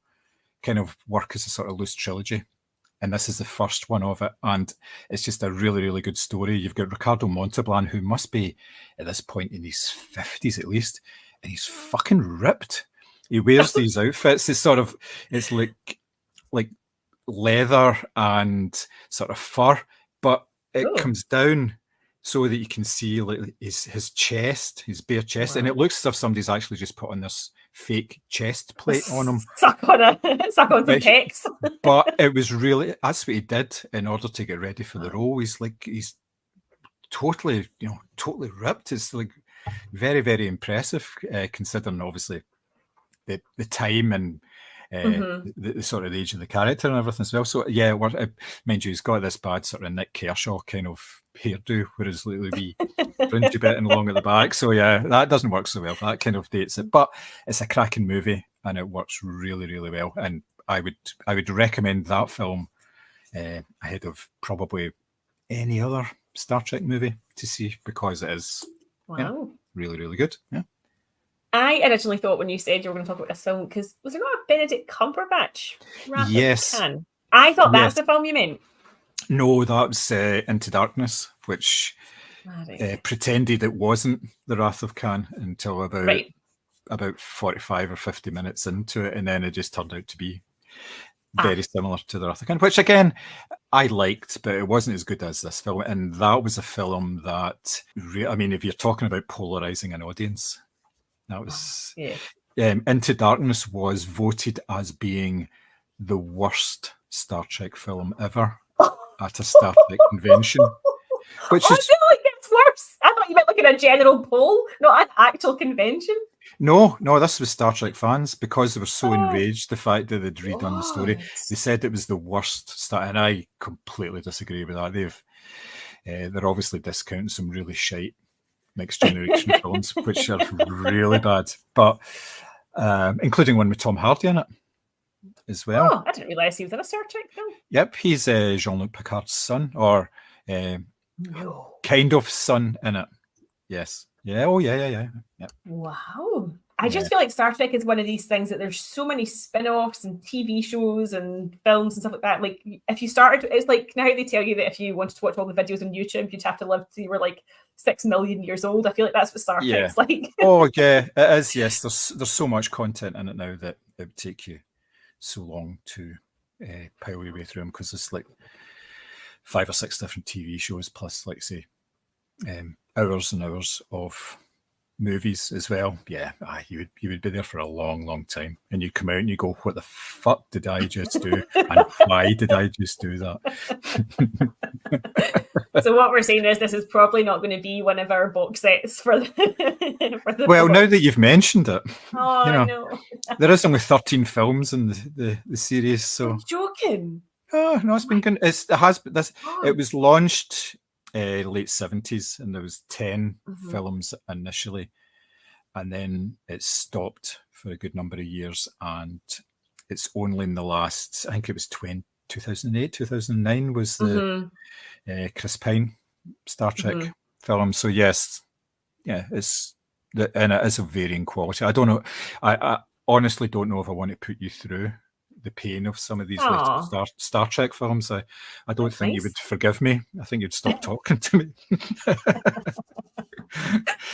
kind of work as a sort of loose trilogy, and this is the first one of it, and it's just a really good story. You've got Ricardo Montalban, who must be at this point in his 50s at least, and he's fucking ripped. He wears these outfits. It's like leather and sort of fur, but it comes down so that you can see, like, his chest, his bare chest. Wow. And it looks as if somebody's actually just put on this fake chest plate on him. Suck on some pecs. But it was really, that's what he did in order to get ready for the role. He's totally ripped. It's like very impressive, considering obviously the time and the sort of age of the character and everything as well. So yeah, mind you, he's got this bad sort of Nick Kershaw kind of hairdo, whereas the wee fringy bit and long at the back. So yeah, that doesn't work so well. That kind of dates it, but it's a cracking movie and it works really well. And I would recommend that film ahead of probably any other Star Trek movie to see, because it is really good. Yeah. I originally thought when you said you were going to talk about this film, because was there not a Benedict Cumberbatch? Yes. I thought that's the film you meant. No, that was Into Darkness, which pretended it wasn't The Wrath of Khan until about 45 or 50 minutes into it, and then it just turned out to be very similar to The Wrath of Khan, which again I liked, but it wasn't as good as this film. And that was a film that, if you're talking about polarizing an audience, that was Into Darkness was voted as being the worst Star Trek film ever at a Star Trek convention. Which is, I feel like it's worse. I thought you meant like in a general poll, not an actual convention. No, this was Star Trek fans, because they were so enraged the fact that they'd redone the story. They said it was the worst and I completely disagree with that. They're obviously discounting some really shite Next Generation films, which are really bad, but including one with Tom Hardy in it as well. Oh, I didn't realise he was in a Star Trek film. Yep, he's Jean-Luc Picard's son, or kind of son in it. Yes. Yeah. Oh, yeah. Wow. I just feel like Star Trek is one of these things that there's so many spin-offs and TV shows and films and stuff like that. Like, if you started, it's like now they tell you that if you wanted to watch all the videos on YouTube, you'd have to live till you were like 6 million years old. I feel like that's what Star Trek's like. Oh, yeah, it is. Yes, there's so much content in it now that it would take you so long to pile your way through them, because it's like 5 or 6 different TV shows plus, like, say, hours and hours of movies as well. Yeah, you would be there for a long time, and you'd come out and you go, what the fuck did I just do, and why did I just do that? So what we're saying is this is probably not going to be one of our box sets for the Well, now box. that you've mentioned it, Oh, no. there is only 13 films in the series, so You're joking. oh no, it's been good. Oh. It was launched late 70s, and there was 10 Mhm. films initially, and then it stopped for a good number of years, and it's only in the last, I think it was 2008, 2009 was the Chris Pine Star Trek film. So yes, yeah, and it is of varying quality. I don't know. I honestly don't know if I want to put you through the pain of some of these later Star Trek films. I don't think you would forgive me. I think you'd stop talking to me.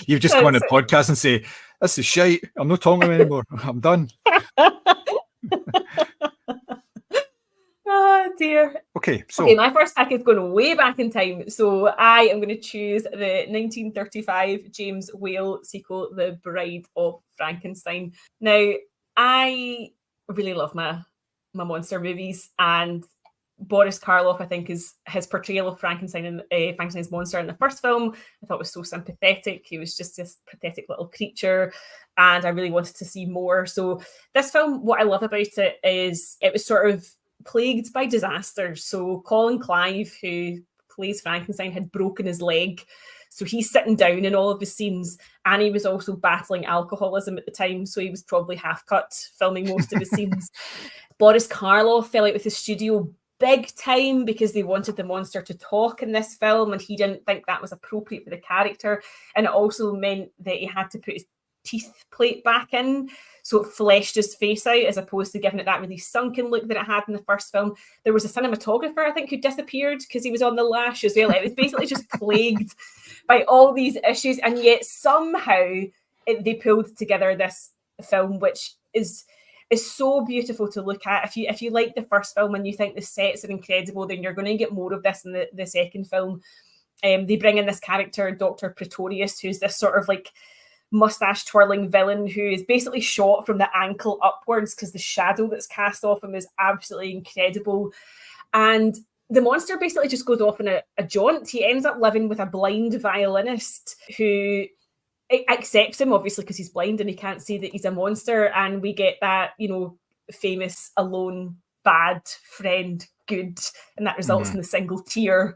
You've just go on a podcast and say, "This is shite. I'm not talking anymore. I'm done." Oh dear. Okay, so my first pick is going way back in time. So I am going to choose the 1935 James Whale sequel, The Bride of Frankenstein. Now, I really love my monster movies, and Boris Karloff, I think, is his portrayal of Frankenstein and Frankenstein's monster in the first film. I thought was so sympathetic. He was just this pathetic little creature, and I really wanted to see more. So this film, what I love about it is it was sort of plagued by disasters. So Colin Clive, who plays Frankenstein, had broken his leg. So he's sitting down in all of the scenes, and he was also battling alcoholism at the time. So he was probably half cut filming most of his scenes. Boris Karloff fell out with the studio big time because they wanted the monster to talk in this film, and he didn't think that was appropriate for the character. And it also meant that he had to put his teeth plate back in, so it fleshed his face out as opposed to giving it that really sunken look that it had in the first film. There was a cinematographer, I think, who disappeared because he was on the lash as well. It was basically just plagued by all these issues, and yet somehow they pulled together this film, which is so beautiful to look at. If you like the first film and you think the sets are incredible, then you're going to get more of this in the second film. They bring in this character, Dr. Pretorius, who's this sort of like mustache twirling villain who is basically shot from the ankle upwards because the shadow that's cast off him is absolutely incredible. And the monster basically just goes off in a jaunt. He ends up living with a blind violinist who accepts him, obviously, because he's blind and he can't see that he's a monster. And we get that, famous alone, bad friend, good. And that results in the single tear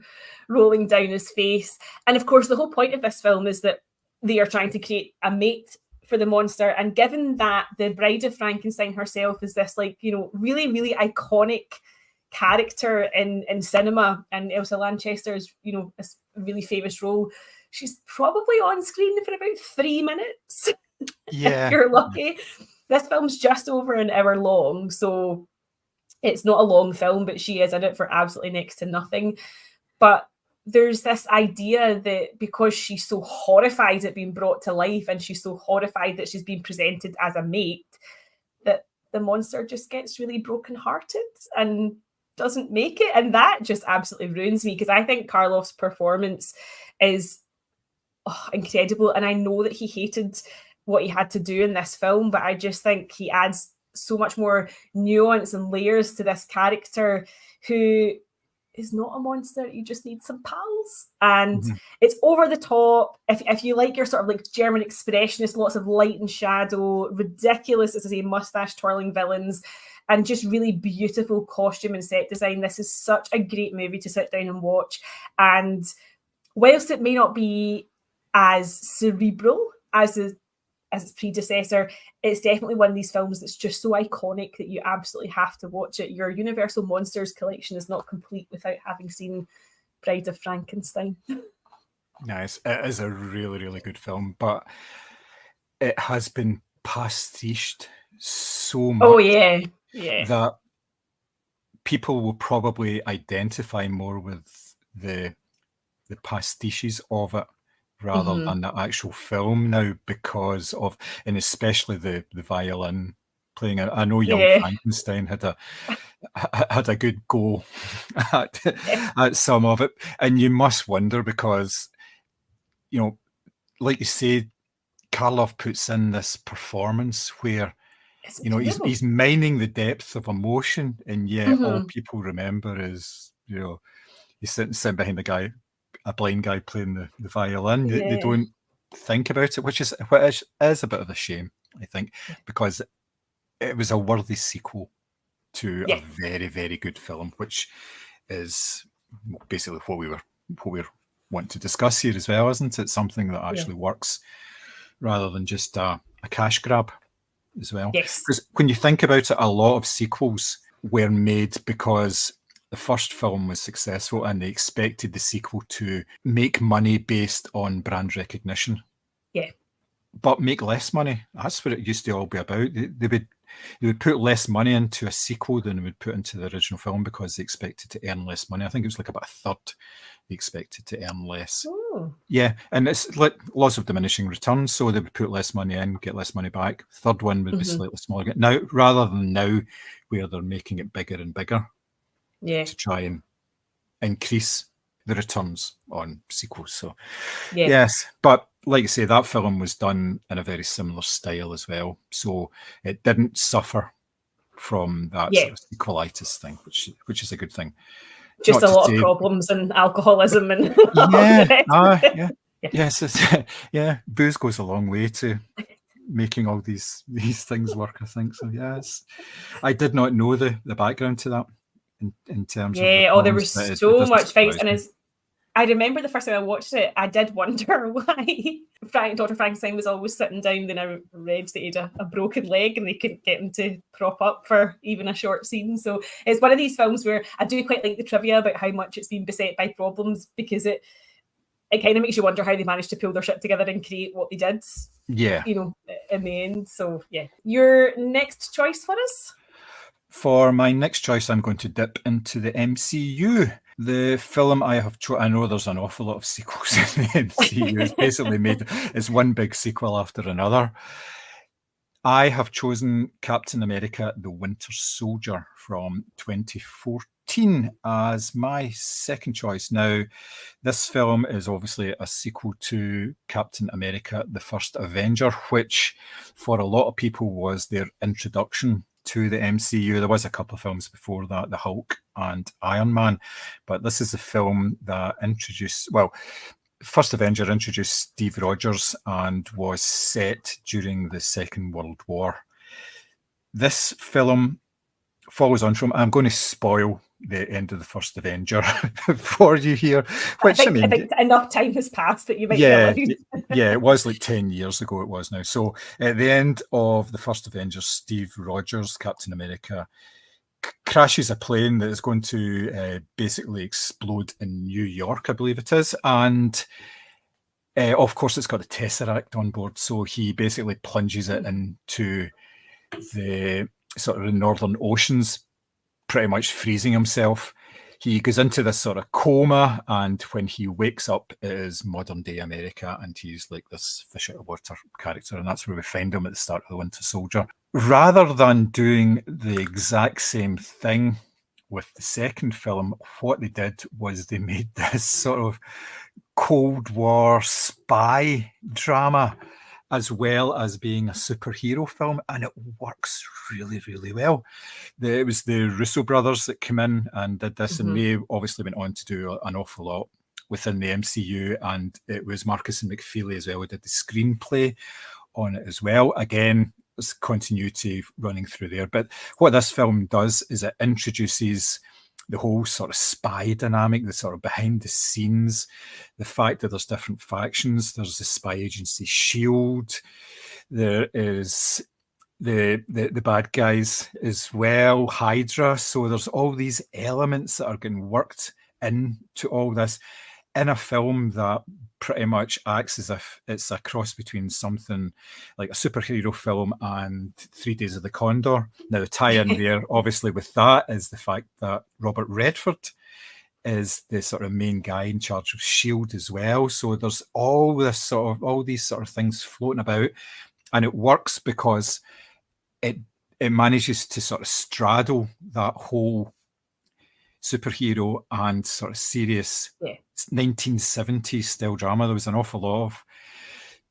rolling down his face. And of course, the whole point of this film is that they are trying to create a mate for the monster. And given that the Bride of Frankenstein herself is this really, really iconic character in cinema, and Elsa Lanchester is, a really famous role, she's probably on screen for about 3 minutes. Yeah. If you're lucky. This film's just over an hour long, so it's not a long film, but she is in it for absolutely next to nothing. But there's this idea that because she's so horrified at being brought to life and she's so horrified that she's being presented as a mate, that the monster just gets really brokenhearted and doesn't make it. And that just absolutely ruins me, because I think Karloff's performance is incredible. And I know that he hated what he had to do in this film, but I just think he adds so much more nuance and layers to this character who is not a monster. You just need some pals. And it's over the top. If you like your sort of like German expressionist, lots of light and shadow, ridiculous, as I say, mustache twirling villains, and just really beautiful costume and set design, this is such a great movie to sit down and watch. And whilst it may not be as cerebral as its predecessor, it's definitely one of these films that's just so iconic that you absolutely have to watch it. Your Universal Monsters collection is not complete without having seen Bride of Frankenstein. Nice. It is a really, really good film, but it has been pastiched so much. Oh, yeah. That people will probably identify more with the pastiches of it rather than the actual film now, because of, and especially the violin playing. I know Young Frankenstein had a good go at some of it, and you must wonder because, like you say, Karloff puts in this performance where he's mining the depth of emotion, and yet all people remember is he's sitting behind the guy a blind guy playing the violin. Yeah. They don't think about it, which is a bit of a shame, I think, because it was a worthy sequel to a very, very good film, which is basically what we're wanting to discuss here as well, isn't it? Something that actually works rather than just a cash grab as well. Yes. Because when you think about it, a lot of sequels were made because the first film was successful and they expected the sequel to make money based on brand recognition. Yeah. But make less money. That's what it used to all be about. They would put less money into a sequel than they would put into the original film because they expected to earn less money. I think it was like about a third they expected to earn less. Ooh. Yeah, and it's like laws of diminishing returns, so they would put less money in, get less money back. Third one would be slightly smaller. Now, rather than now, where they're making it bigger and bigger to try and increase the returns on sequels. So, yes, but like I say, that film was done in a very similar style as well, so it didn't suffer from that sort of sequelitis thing, which is a good thing. Just a lot of problems and alcoholism and yes, booze goes a long way to making all these things work, I think. So yes, I did not know the background to that in terms of there was so much fights, and I remember the first time I watched it, I did wonder why Dr. Frankenstein was always sitting down. Then I read that he had a broken leg and they couldn't get him to prop up for even a short scene. So it's one of these films where I do quite like the trivia about how much it's been beset by problems, because it kind of makes you wonder how they managed to pull their shit together and create what they did. Yeah. In the end. So your next choice for us? For my next choice, I'm going to dip into the MCU. The film I have I know there's an awful lot of sequels in the MCU. It's basically it's one big sequel after another. I have chosen Captain America: The Winter Soldier from 2014 as my second choice. Now, this film is obviously a sequel to Captain America: The First Avenger, which for a lot of people was their introduction to the MCU. There was a couple of films before that, The Hulk and Iron Man, but this is the film that introduced, First Avenger introduced Steve Rogers and was set during the Second World War. This film follows on from, I'm going to spoil the end of the First Avenger for you here. Which I think enough time has passed that you might be allowed. It was like 10 years ago it was now. So at the end of the First Avenger, Steve Rogers, Captain America, crashes a plane that is going to basically explode in New York, I believe it is. And of course, it's got the Tesseract on board. So he basically plunges it into the sort of the northern oceans, pretty much freezing himself. He goes into this sort of coma, and when he wakes up, it is modern day America, and he's like this fish out of water character, and that's where we find him at the start of The Winter Soldier. Rather than doing the exact same thing with the second film, what they did was they made this sort of Cold War spy drama as well as being a superhero film, and it works really, really well. It was the Russo brothers that came in and did this, and they obviously went on to do an awful lot within the MCU, and it was Marcus and McFeely as well who did the screenplay on it as well. Again, there's continuity running through there, but what this film does is it introduces the whole sort of spy dynamic, the sort of behind the scenes, the fact that there's different factions. There's the spy agency SHIELD. There is the bad guys as well, Hydra. So there's all these elements that are getting worked into all this in a film that pretty much acts as if it's a cross between something like a superhero film and 3 Days of the Condor. Now, the tie-in there, obviously, with that is the fact that Robert Redford is the sort of main guy in charge of SHIELD as well. So there's all these sort of things floating about, and it works because it manages to sort of straddle that whole superhero and sort of serious 1970s style drama. There was an awful lot of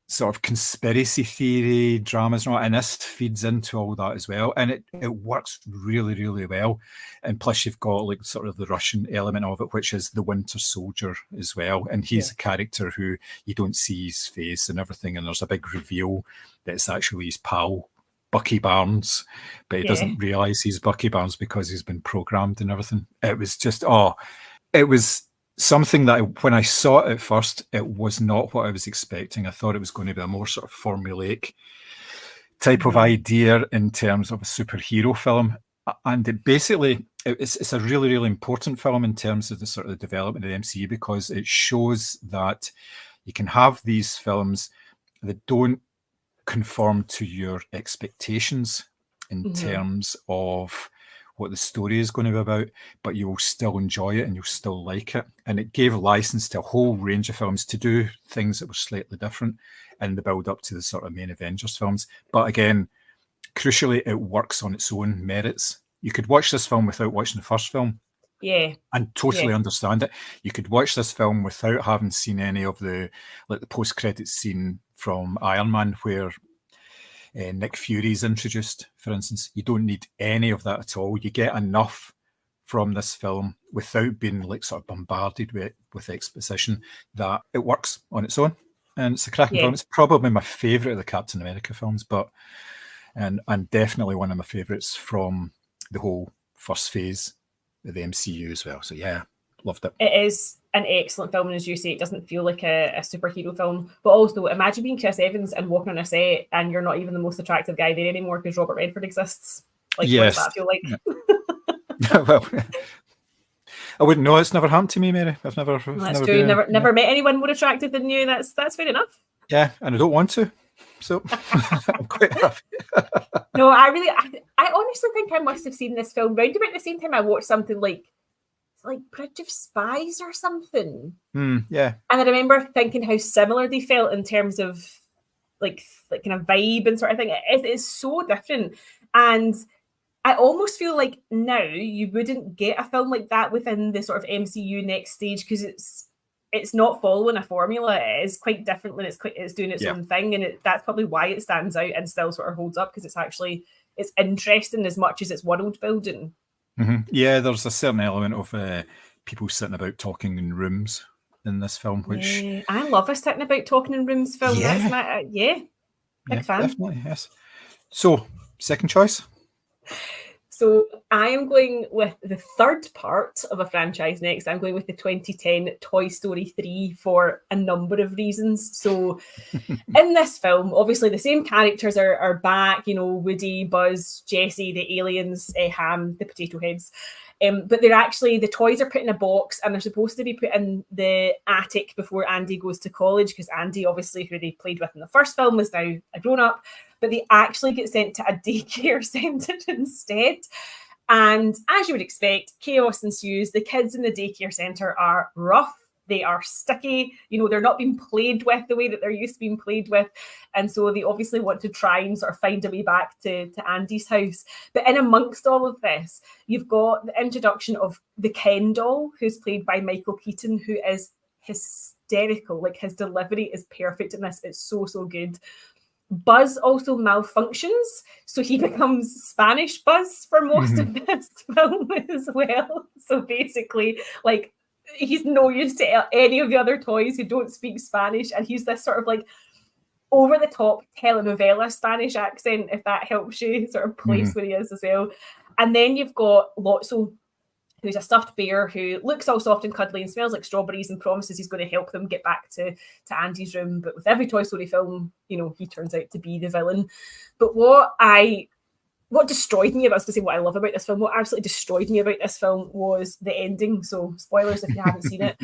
sort of conspiracy theory dramas and all, and this feeds into all that as well, and it works really, really well. And plus you've got like sort of the Russian element of it, which is the Winter Soldier as well, and he's a character who you don't see his face and everything, and there's a big reveal that it's actually his pal Bucky Barnes, but he doesn't realize he's Bucky Barnes because he's been programmed and everything. It was just it was something that when I saw it at first, it was not what I was expecting. I thought it was going to be a more sort of formulaic type of idea in terms of a superhero film. And it's a really, really important film in terms of the sort of the development of the MCU, because it shows that you can have these films that don't conform to your expectations in terms of what the story is going to be about, but you will still enjoy it and you'll still like it. And it gave license to a whole range of films to do things that were slightly different in the build up to the sort of main Avengers films. But again, crucially, it works on its own merits. You could watch this film without watching the first film. And totally understand it. You could watch this film without having seen any of the post-credits scene from Iron Man where Nick Fury's introduced, for instance. You don't need any of that at all. You get enough from this film without being like sort of bombarded with exposition that it works on its own. And it's a cracking film. It's probably my favourite of the Captain America films, and definitely one of my favourites from the whole first phase of the MCU as well. So yeah, loved it. It is an excellent film, and as you say, it doesn't feel like a superhero film. But also, imagine being Chris Evans and walking on a set and you're not even the most attractive guy there anymore because Robert Redford exists. Like, what does that feel like? Yeah. Well, I wouldn't know. It's never happened to me, Mary. That's true. Never met anyone more attractive than you. That's fair enough. Yeah, and I don't want to. So I'm quite happy. No, I honestly think I must have seen this film round about the same time I watched something like Bridge of Spies or something. Yeah. And I remember thinking how similar they felt in terms of like kind of vibe and sort of thing. It is so different. And I almost feel like now you wouldn't get a film like that within the sort of MCU next stage, because it's not following a formula. It is quite different when it's doing its own thing, and that's probably why it stands out and still sort of holds up, because it's interesting as much as it's world building. Yeah, there's a certain element of people sitting about talking in rooms in this film, which I love a sitting about talking in rooms film. Yeah. That's my big fan. Definitely, yes. So, second choice. So I am going with the third part of a franchise next. I'm going with the 2010 Toy Story 3 for a number of reasons. So in this film, obviously the same characters are back, Woody, Buzz, Jessie, the aliens, Ham, the potato heads. But they're actually, the toys are put in a box and they're supposed to be put in the attic before Andy goes to college, because Andy, obviously, who they played with in the first film, is now a grown-up. But they actually get sent to a daycare centre instead. And as you would expect, chaos ensues. The kids in the daycare centre are rough. They are sticky. They're not being played with the way that they're used to being played with. And so they obviously want to try and sort of find a way back to Andy's house. But in amongst all of this, you've got the introduction of the Ken doll, who's played by Michael Keaton, who is hysterical. Like, his delivery is perfect in this. It's so, so good. Buzz also malfunctions, so he becomes Spanish Buzz for most of this film as well. So basically, like, he's no use to any of the other toys who don't speak Spanish, and he's this sort of like over-the-top telenovela Spanish accent, if that helps you sort of place where he is as well. And then you've got Lotso, who's a stuffed bear who looks all soft and cuddly and smells like strawberries and promises he's going to help them get back to Andy's room. But with every Toy Story film, he turns out to be the villain. But what destroyed me, I was going to say what I love about this film, what absolutely destroyed me about this film was the ending. So spoilers if you haven't seen it.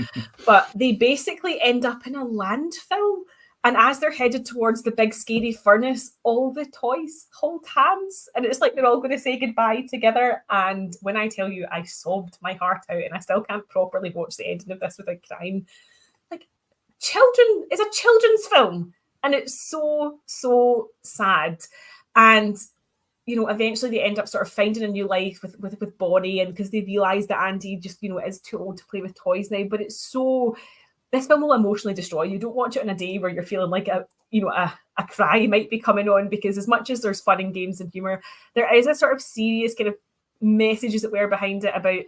But they basically end up in a landfill. And as they're headed towards the big scary furnace, all the toys hold hands. And it's like they're all going to say goodbye together. And when I tell you, I sobbed my heart out, and I still can't properly watch the ending of this without crying. Like, it's a children's film. And it's so, so sad. And, eventually they end up sort of finding a new life with Bonnie, and because they realise that Andy just, is too old to play with toys now. But it's so this film will emotionally destroy you. Don't watch it on a day where you're feeling like a cry might be coming on, because as much as there's fun and games and humor, there is a sort of serious kind of messages that were behind it about,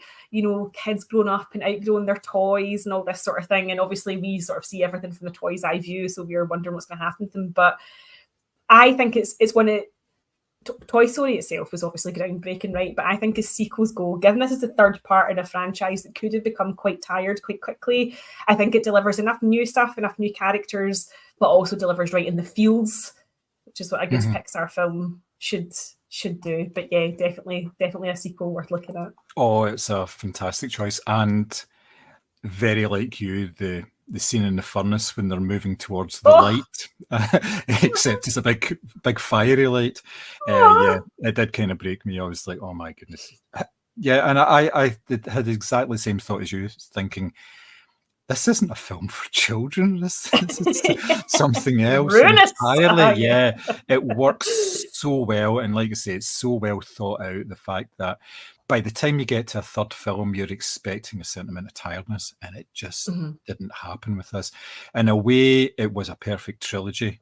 kids growing up and outgrowing their toys and all this sort of thing. And obviously we sort of see everything from the toys' eye view, so we're wondering what's going to happen to them. But I think it's one of Toy Story itself was obviously groundbreaking, right? But I think as sequels go, given this is the third part in a franchise that could have become quite tired quite quickly, I think it delivers enough new stuff, enough new characters, but also delivers right in the feels, which is what a good Pixar film should do. But yeah, definitely a sequel worth looking at. Oh, it's a fantastic choice, and very like you, the scene in the furnace when they're moving towards the light, except it's a big fiery light. Yeah, it did kind of break me. I was like, oh my goodness. Yeah, and I had exactly the same thought as you, thinking, this isn't a film for children. This is something else entirely. Yeah, it works so well, and like I say, it's so well thought out. The fact that by the time you get to a third film, you're expecting a certain amount of tiredness, and it just didn't happen with this. In a way, it was a perfect trilogy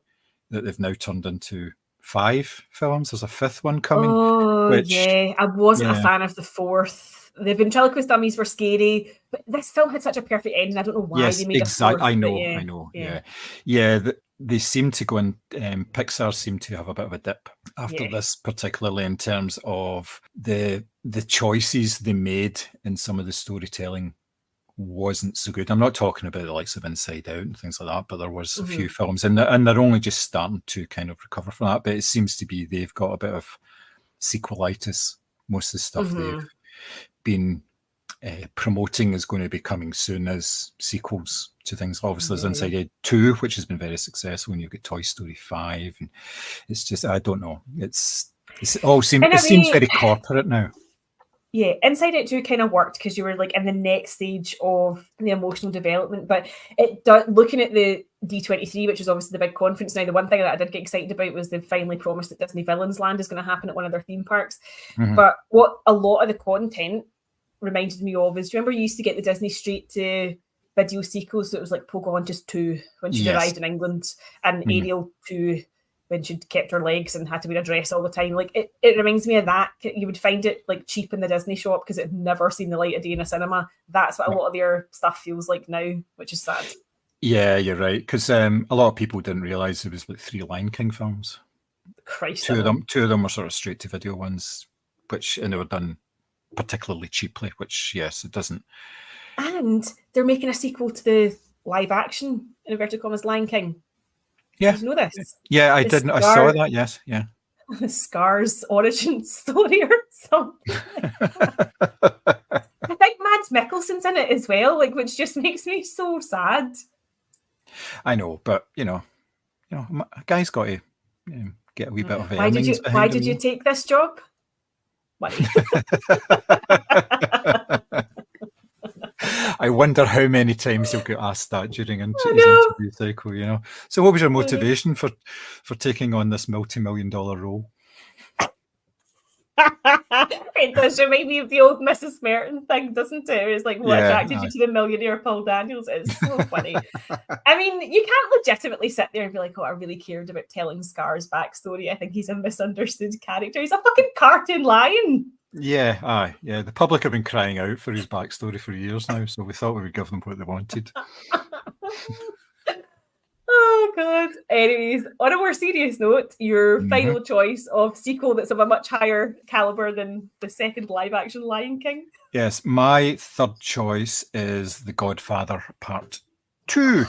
that they've now turned into 5 films. There's a 5th one coming. Yeah, I wasn't a fan of the 4th. The ventriloquist dummies were scary, but this film had such a perfect ending. I don't know why they made a 4th. I know. Yeah. They seem to go in. Pixar seem to have a bit of a dip after this, particularly in terms of the choices they made in some of the storytelling wasn't so good. I'm not talking about the likes of Inside Out and things like that, but there was a few films, and they're only just starting to kind of recover from that. But it seems to be they've got a bit of sequelitis. Most of the stuff they've been promoting is going to be coming soon as sequels to things. Obviously, there's Inside Out 2, which has been very successful, and you've got Toy Story 5, and it's just, I don't know. It seems very corporate now. Yeah, Inside Out 2 kind of worked because you were like in the next stage of the emotional development, but looking at the D23, which is obviously the big conference now, the one thing that I did get excited about was they've finally promised that Disney Villains Land is going to happen at one of their theme parks. But what a lot of the content reminded me of is, do you remember you used to get the Disney straight to video sequels? So it was like Pocahontas 2 when she'd arrived in England, and Ariel 2 when she'd kept her legs and had to wear a dress all the time. Like it reminds me of that. You would find it like cheap in the Disney shop because it had never seen the light of day in a cinema. That's what a lot of their stuff feels like now, which is sad. Yeah, you're right. Because a lot of people didn't realise there was like 3 Lion King films. Christ. Two of them were sort of straight to video ones, and they were done particularly cheaply, which, yes, it doesn't. And they're making a sequel to the live action, in inverted commas, Lion King. Yeah. Did you know this? Yeah, I didn't. I saw that, yes. Yeah. The Scar's origin story or something. I think Mads Mikkelsen's in it as well, like, which just makes me so sad. I know, but a guy's got to get a wee bit of earnings. Why did you take this job? Money. I wonder how many times he'll get asked that during his interview cycle, So what was your motivation for taking on this multi-million-dollar role? It does remind me of the old Mrs. Merton thing, doesn't it? It's like, what attracted you to the millionaire Paul Daniels? It's so funny. I mean, you can't legitimately sit there and be like, oh, I really cared about telling Scar's backstory. I think he's a misunderstood character. He's a fucking cartoon lion. Yeah, the public have been crying out for his backstory for years now, so we thought we would give them what they wanted. Oh, God. Anyways, on a more serious note, your final choice of sequel that's of a much higher caliber than the second live-action Lion King? Yes, my third choice is The Godfather Part 2,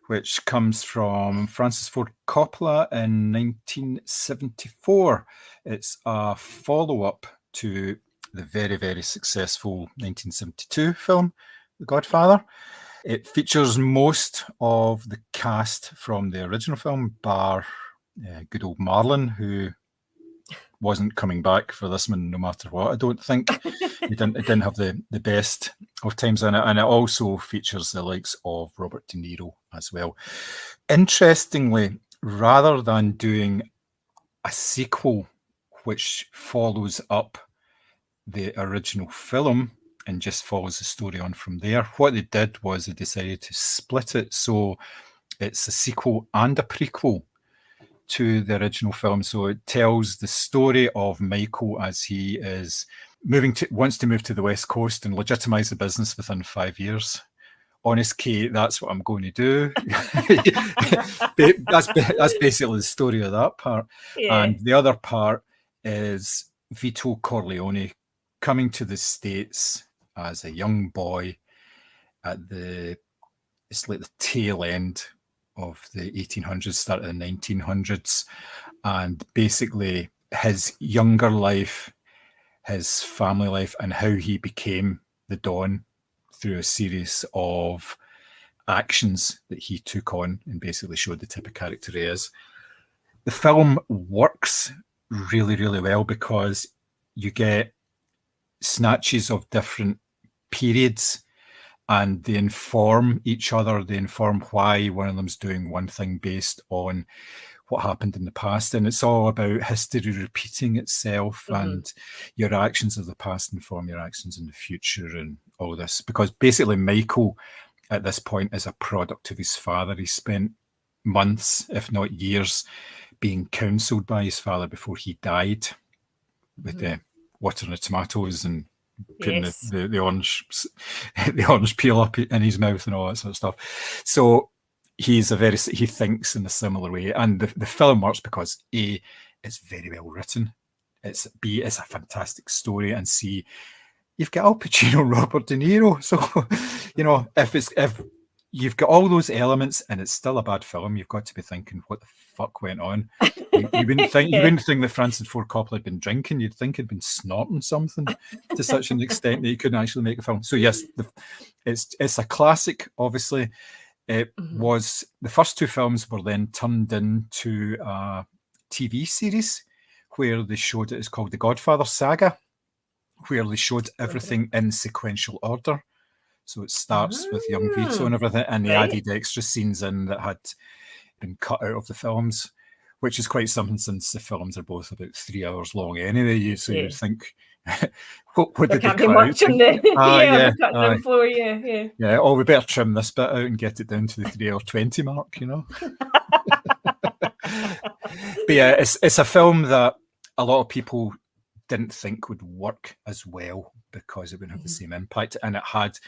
which comes from Francis Ford Coppola in 1974. It's a follow-up to the very, very successful 1972 film, The Godfather. It features most of the cast from the original film, bar good old Marlon, who wasn't coming back for this one no matter what, I don't think. It didn't have the best of times in it, and it also features the likes of Robert De Niro as well. Interestingly, rather than doing a sequel which follows up the original film, and just follows the story on from there. What they did was they decided to split it, so it's a sequel and a prequel to the original film. So it tells the story of Michael as he is wants to move to the West Coast and legitimize the business within 5 years. Honest Kate, that's what I'm going to do. That's basically the story of that part. Yeah. And the other part is Vito Corleone coming to the States as a young boy it's like the tail end of the 1800s, start of the 1900s, and basically his younger life, his family life, and how he became the Don through a series of actions that he took on and basically showed the type of character he is. The film works really, really well because you get snatches of different periods and they inform each other. They inform why one of them's doing one thing based on what happened in the past. And it's all about history repeating itself, and your actions of the past inform your actions in the future and all this. Because basically Michael at this point is a product of his father. He spent months, if not years, being counselled by his father before he died with the water and the tomatoes and putting the orange peel up in his mouth and all that sort of stuff. So he thinks in a similar way, and the film works because A, it's very well written, it's a fantastic story, and C, you've got Al Pacino and Robert De Niro. So if you've got all those elements and it's still a bad film, you've got to be thinking, what the fuck went on? You wouldn't think you wouldn't think that Francis Ford Coppola had been drinking. You'd think he'd been snorting something to such an extent that he couldn't actually make a film. So yes, it's a classic. Obviously, it was the first two films were then turned into a TV series where they showed it. It's called The Godfather Saga, where they showed everything in sequential order. So it starts with young Vito and everything, and they added extra scenes in that had been cut out of the films, which is quite something since the films are both about 3 hours long anyway. You'd think, what there did can't they be cut much out? in the cutting them for you. Yeah, oh, we better trim this bit out and get it down to the 3 hour 20 mark, But yeah, it's a film that a lot of people didn't think would work as well because it wouldn't have the same impact, and it had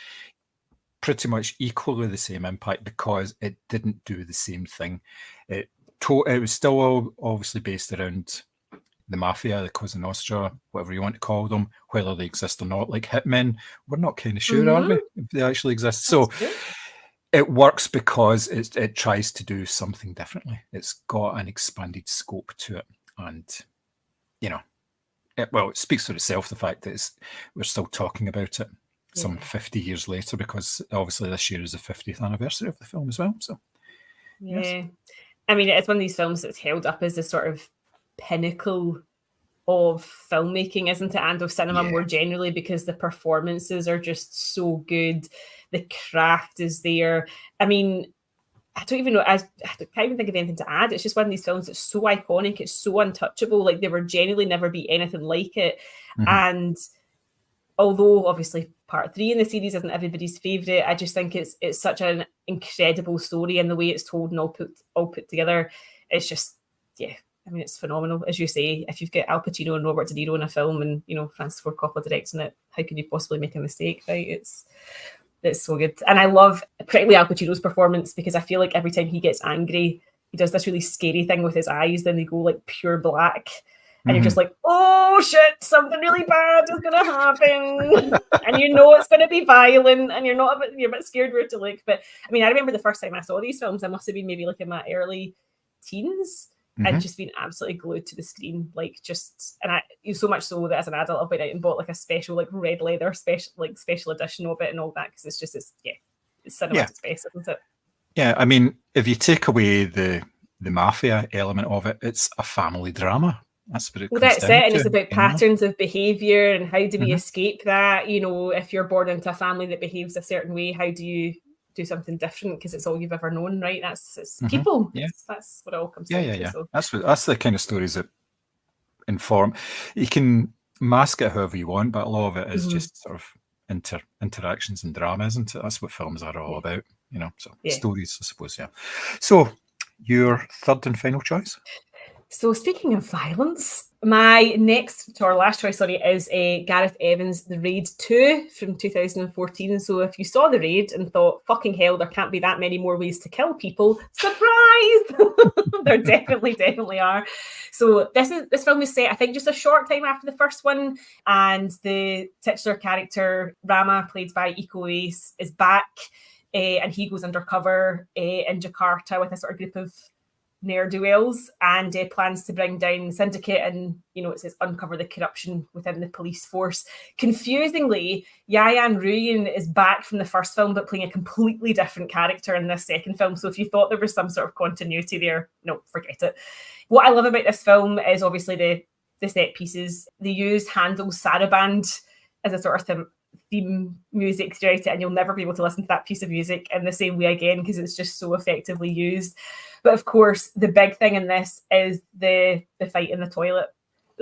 pretty much equally the same impact because it didn't do the same thing. It was still obviously based around the mafia, the Cosa Nostra, whatever you want to call them, whether they exist or not, like hitmen. We're not kind of sure, are we, if they actually exist? So it works because it tries to do something differently. It's got an expanded scope to it, and it speaks for itself, the fact that we're still talking about it some 50 years later, because obviously this year is the 50th anniversary of the film as well. So yes. I mean, it's one of these films that's held up as the sort of pinnacle of filmmaking, isn't it, and of cinema more generally, because the performances are just so good, the craft is there. I mean, I don't even know, I can't even think of anything to add. It's just one of these films that's so iconic, it's so untouchable, like there will generally never be anything like it. And although obviously part 3 in the series isn't everybody's favourite, I just think it's such an incredible story, and the way it's told and all put together, it's just, I mean, it's phenomenal. As you say, if you've got Al Pacino and Robert De Niro in a film and, Francis Ford Coppola directing it, how can you possibly make a mistake, right? It's so good. And I love particularly Al Pacino's performance, because I feel like every time he gets angry, he does this really scary thing with his eyes, then they go like pure black. And you're just like, oh shit, something really bad is going to happen. And it's going to be violent, and you're a bit scared where to look. But I mean, I remember the first time I saw these films, I must have been maybe like in my early teens. I'd just been absolutely glued to the screen, so much so that as an adult, I've been out and bought like a special, like red leather special edition of it and all that, because it's cinema at its best, isn't it? Yeah, I mean, if you take away the mafia element of it, it's a family drama. That's what it comes down to. And it's about patterns of behaviour and how do we escape that? If you're born into a family that behaves a certain way, how do you do something different, because it's all you've ever known, right? It's people. That's what it all comes down to. So. That's the kind of stories that inform. You can mask it however you want, but a lot of it is just sort of interactions and drama, isn't it? That's what films are all about, you know. So stories, I suppose. Yeah. So your third and final choice. So speaking of violence, my next, or last choice, sorry, is Gareth Evans' The Raid 2 from 2014. So if you saw The Raid and thought, fucking hell, there can't be that many more ways to kill people, surprise! There definitely are. So this film is set, I think, just a short time after the first one, and the titular character, Rama, played by Iko Uwais, is back, and he goes undercover in Jakarta with a sort of group of ne'er-do-wells and plans to bring down the syndicate and, you know, it says uncover the corruption within the police force. Confusingly, Yayan Ruyin is back from the first film but playing a completely different character in this second film. So if you thought there was some sort of continuity there, no, forget it. What I love about this film is obviously the set pieces. They use Handel's Saraband as a sort of theme music throughout it, and you'll never be able to listen to that piece of music in the same way again because it's just so effectively used. But of course, the big thing in this is the fight in the toilet.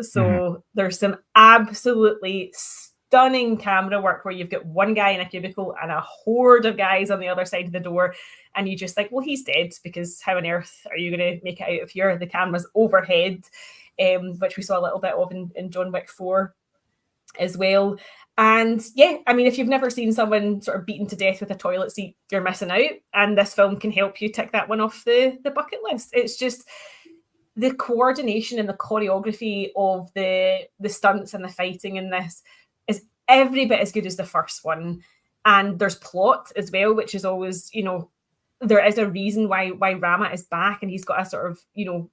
So there's some absolutely stunning camera work where you've got one guy in a cubicle and a horde of guys on the other side of the door, and you just think, well, he's dead, because how on earth are you going to make it out of here? The camera's overhead, which we saw a little bit of in John Wick 4 as well. And yeah, I mean, if you've never seen someone sort of beaten to death with a toilet seat, you're missing out. And this film can help you tick that one off the bucket list. It's just the coordination and the choreography of the stunts and the fighting in this is every bit as good as the first one. And there's plot as well, which is always, you know, there is a reason why Rama is back, and he's got a sort of, you know,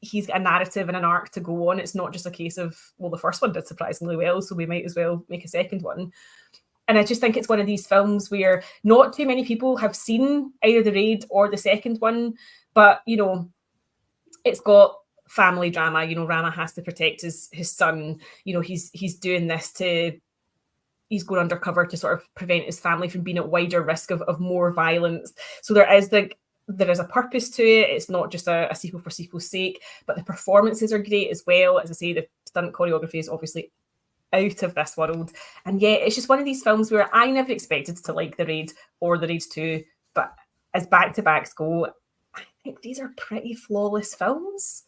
he's got a narrative and an arc to go on. It's not just a case of, well, the first one did surprisingly well, so we might as well make a second one. And I just think it's one of these films where not too many people have seen either The Raid or the second one, but, you know, it's got family drama. You know, Rama has to protect his son. You know, he's doing this he's going undercover to sort of prevent his family from being at wider risk of more violence. So there is a purpose to it. It's not just a sequel for sequel's sake, but the performances are great as well. As I say, the stunt choreography is obviously out of this world. And yeah, it's just one of these films where I never expected to like The Raid or The Raid 2, but as back-to-backs go, I think these are pretty flawless films.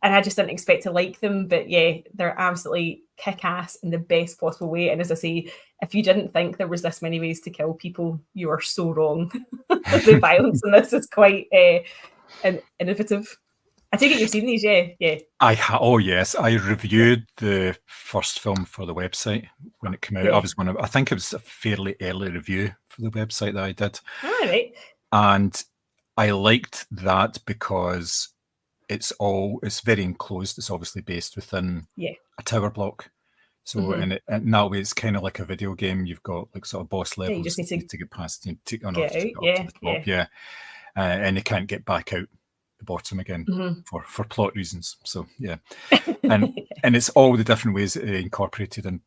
And I just didn't expect to like them, but yeah, they're absolutely kick-ass in the best possible way. And as I say, if you didn't think there was this many ways to kill people, you are so wrong. The violence in this is quite innovative. I take it you've seen these, yeah. Oh yes, I reviewed the first film for the website when it came out. Yeah. I think it was a fairly early review for the website that I did. All right. And I liked that because it's very enclosed. It's obviously based within a tower block. So in that way, it's kind of like a video game. You've got like sort of boss levels you just need to get past, to get to the top, and you can't get back out the bottom again for plot reasons. So yeah, and it's all the different ways incorporated in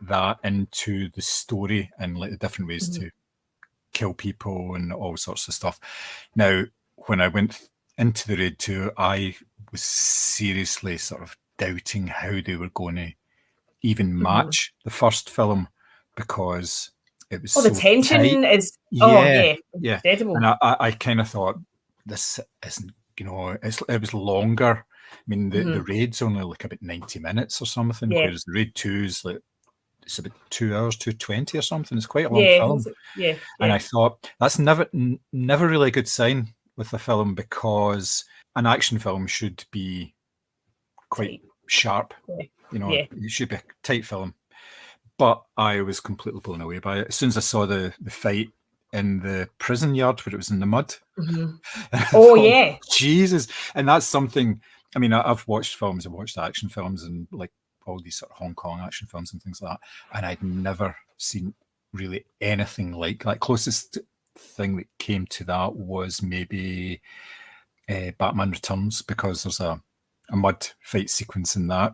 that into the story, and like the different ways to kill people and all sorts of stuff. Now, when I went into The Raid 2, I was seriously sort of doubting how they were going to even match the first film, because it was the tension is incredible. And I kind of thought, this isn't, you know, it was longer. I mean, the Raid's only like about 90 minutes or something, whereas The Raid 2 is like, it's about 2 hours, 2:20 or something. It's quite a long film. And I thought that's never really a good sign with a film, because an action film should be quite sharp. You know, it should be a tight film. But I was completely blown away by it. As soon as I saw the fight in the prison yard where it was in the mud. Jesus. And that's something, I mean, I've watched films, I've watched action films and like all these sort of Hong Kong action films and things like that. And I'd never seen really anything like that. Closest thing that came to that was maybe Batman Returns, because there's a mud fight sequence in that.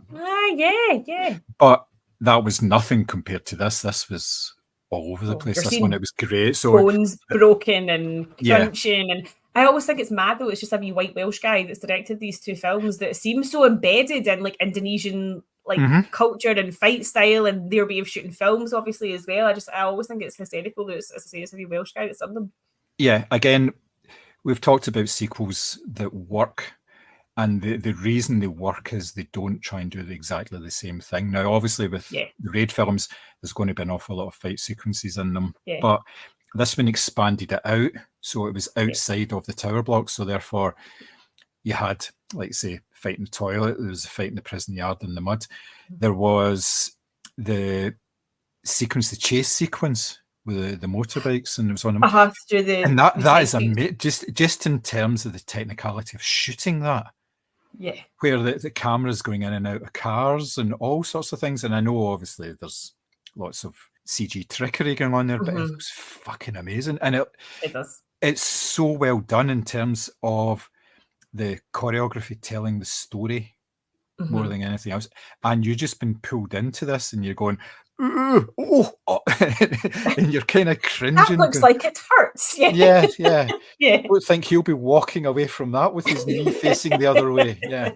But that was nothing compared to this. This was all over the place. This one, it was great. So bones broken and crunching, and I always think it's mad though. It's just a wee white Welsh guy that's directed these two films that seems so embedded in like Indonesian like culture and fight style and their way of shooting films, obviously, as well. I always think it's hysterical that, as I say, it's a wee Welsh guy that's done them. Yeah, again, we've talked about sequels that work, and the reason they work is they don't try and do exactly the same thing. Now, obviously, with the Raid films, there's going to be an awful lot of fight sequences in them, but this one expanded it out, so it was outside of the tower block, so therefore you had, like, say, fight in the toilet, there was a fight in the prison yard in the mud. There was the sequence, the chase sequence with the motorbikes, and it was on them. And that is just in terms of the technicality of shooting that. Yeah. Where the camera's going in and out of cars and all sorts of things. And I know obviously there's lots of CG trickery going on there, but it was fucking amazing. And it does. It's so well done in terms of the choreography telling the story more than anything else. And you've just been pulled into this and you're going, and you're kind of cringing. That looks like it hurts. Yeah. I don't think he'll be walking away from that with his knee facing the other way. Yeah.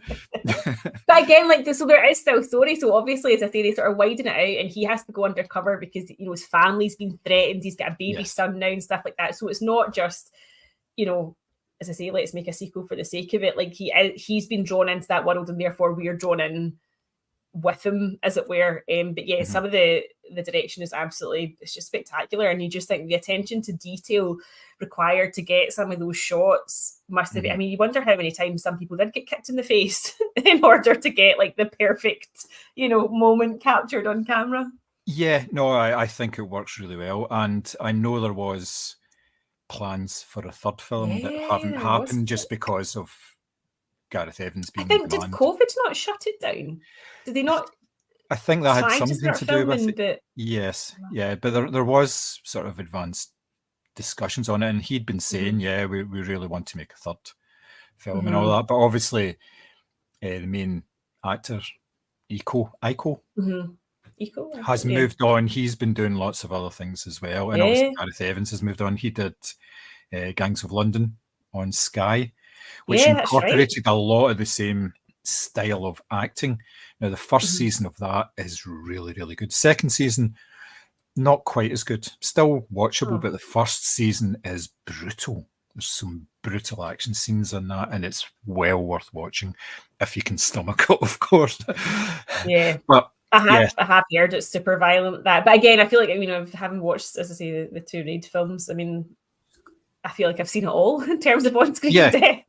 But again, like, so there is still story. So obviously, as I say, they sort of widen it out, and he has to go undercover because, you know, his family's been threatened. He's got a baby son now and stuff like that. So it's not just, you know, as I say, let's make a sequel for the sake of it. Like, he's been drawn into that world, and therefore we're drawn in with him, as it were. But yeah, some of the direction is absolutely, it's just spectacular, and you just think the attention to detail required to get some of those shots must have been, I mean, you wonder how many times some people did get kicked in the face in order to get like the perfect, you know, moment captured on camera. Yeah, no, I think it works really well, and I know there was plans for a third film that haven't happened just because of Gareth Evans being did COVID not shut it down? Did they not? I think that had something to do with it. But... Yes, but there was sort of advanced discussions on it, and he'd been saying, we really want to make a third film and all that. But obviously, the main actor, Iko, has moved on. He's been doing lots of other things as well, and obviously Gareth Evans has moved on. He did Gangs of London on Sky, which incorporated a lot of the same style of acting. Now, the first season of that is really, really good. Second season, not quite as good. Still watchable, but the first season is brutal. There's some brutal action scenes in that, and it's well worth watching if you can stomach it, of course. Yeah. But I have heard it's super violent. But again, I feel like, I mean, having watched, as I say, the two Raid films, I mean, I feel like I've seen it all in terms of on-screen death.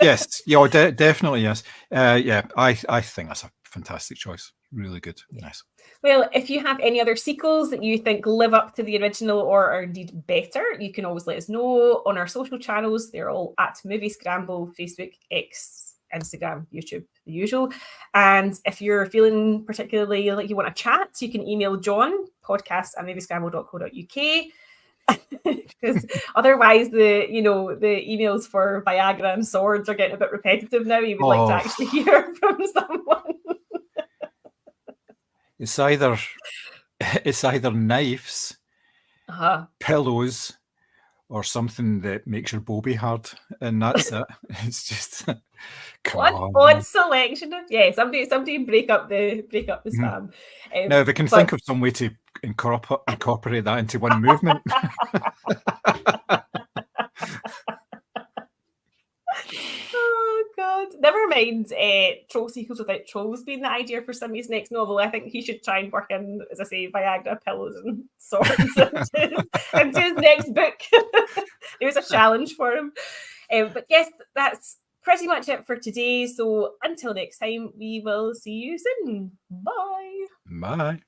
Yes, definitely, yes. I think that's a fantastic choice. Really good. Nice. Well, if you have any other sequels that you think live up to the original or are indeed better, you can always let us know on our social channels. They're all at Moviescramble, Facebook, X, Instagram, YouTube, the usual. And if you're feeling particularly like you want to chat, you can email John, podcast@moviescramble.co.uk. Because otherwise the emails for Viagra and swords are getting a bit repetitive now. You would like to actually hear from someone. It's either knives, pillows, or something that makes your bobby hard, and that's it. It's just odd selection of somebody break up the spam. Now, if I can think of some way to incorporate that into one movement. Oh God! Never mind troll sequels without trolls being the idea for somebody's next novel. I think he should try and work in, as I say, Viagra, pillows, and swords into his next book. There's a challenge for him. But yes, that's pretty much it for today. So until next time, we will see you soon. Bye. Bye.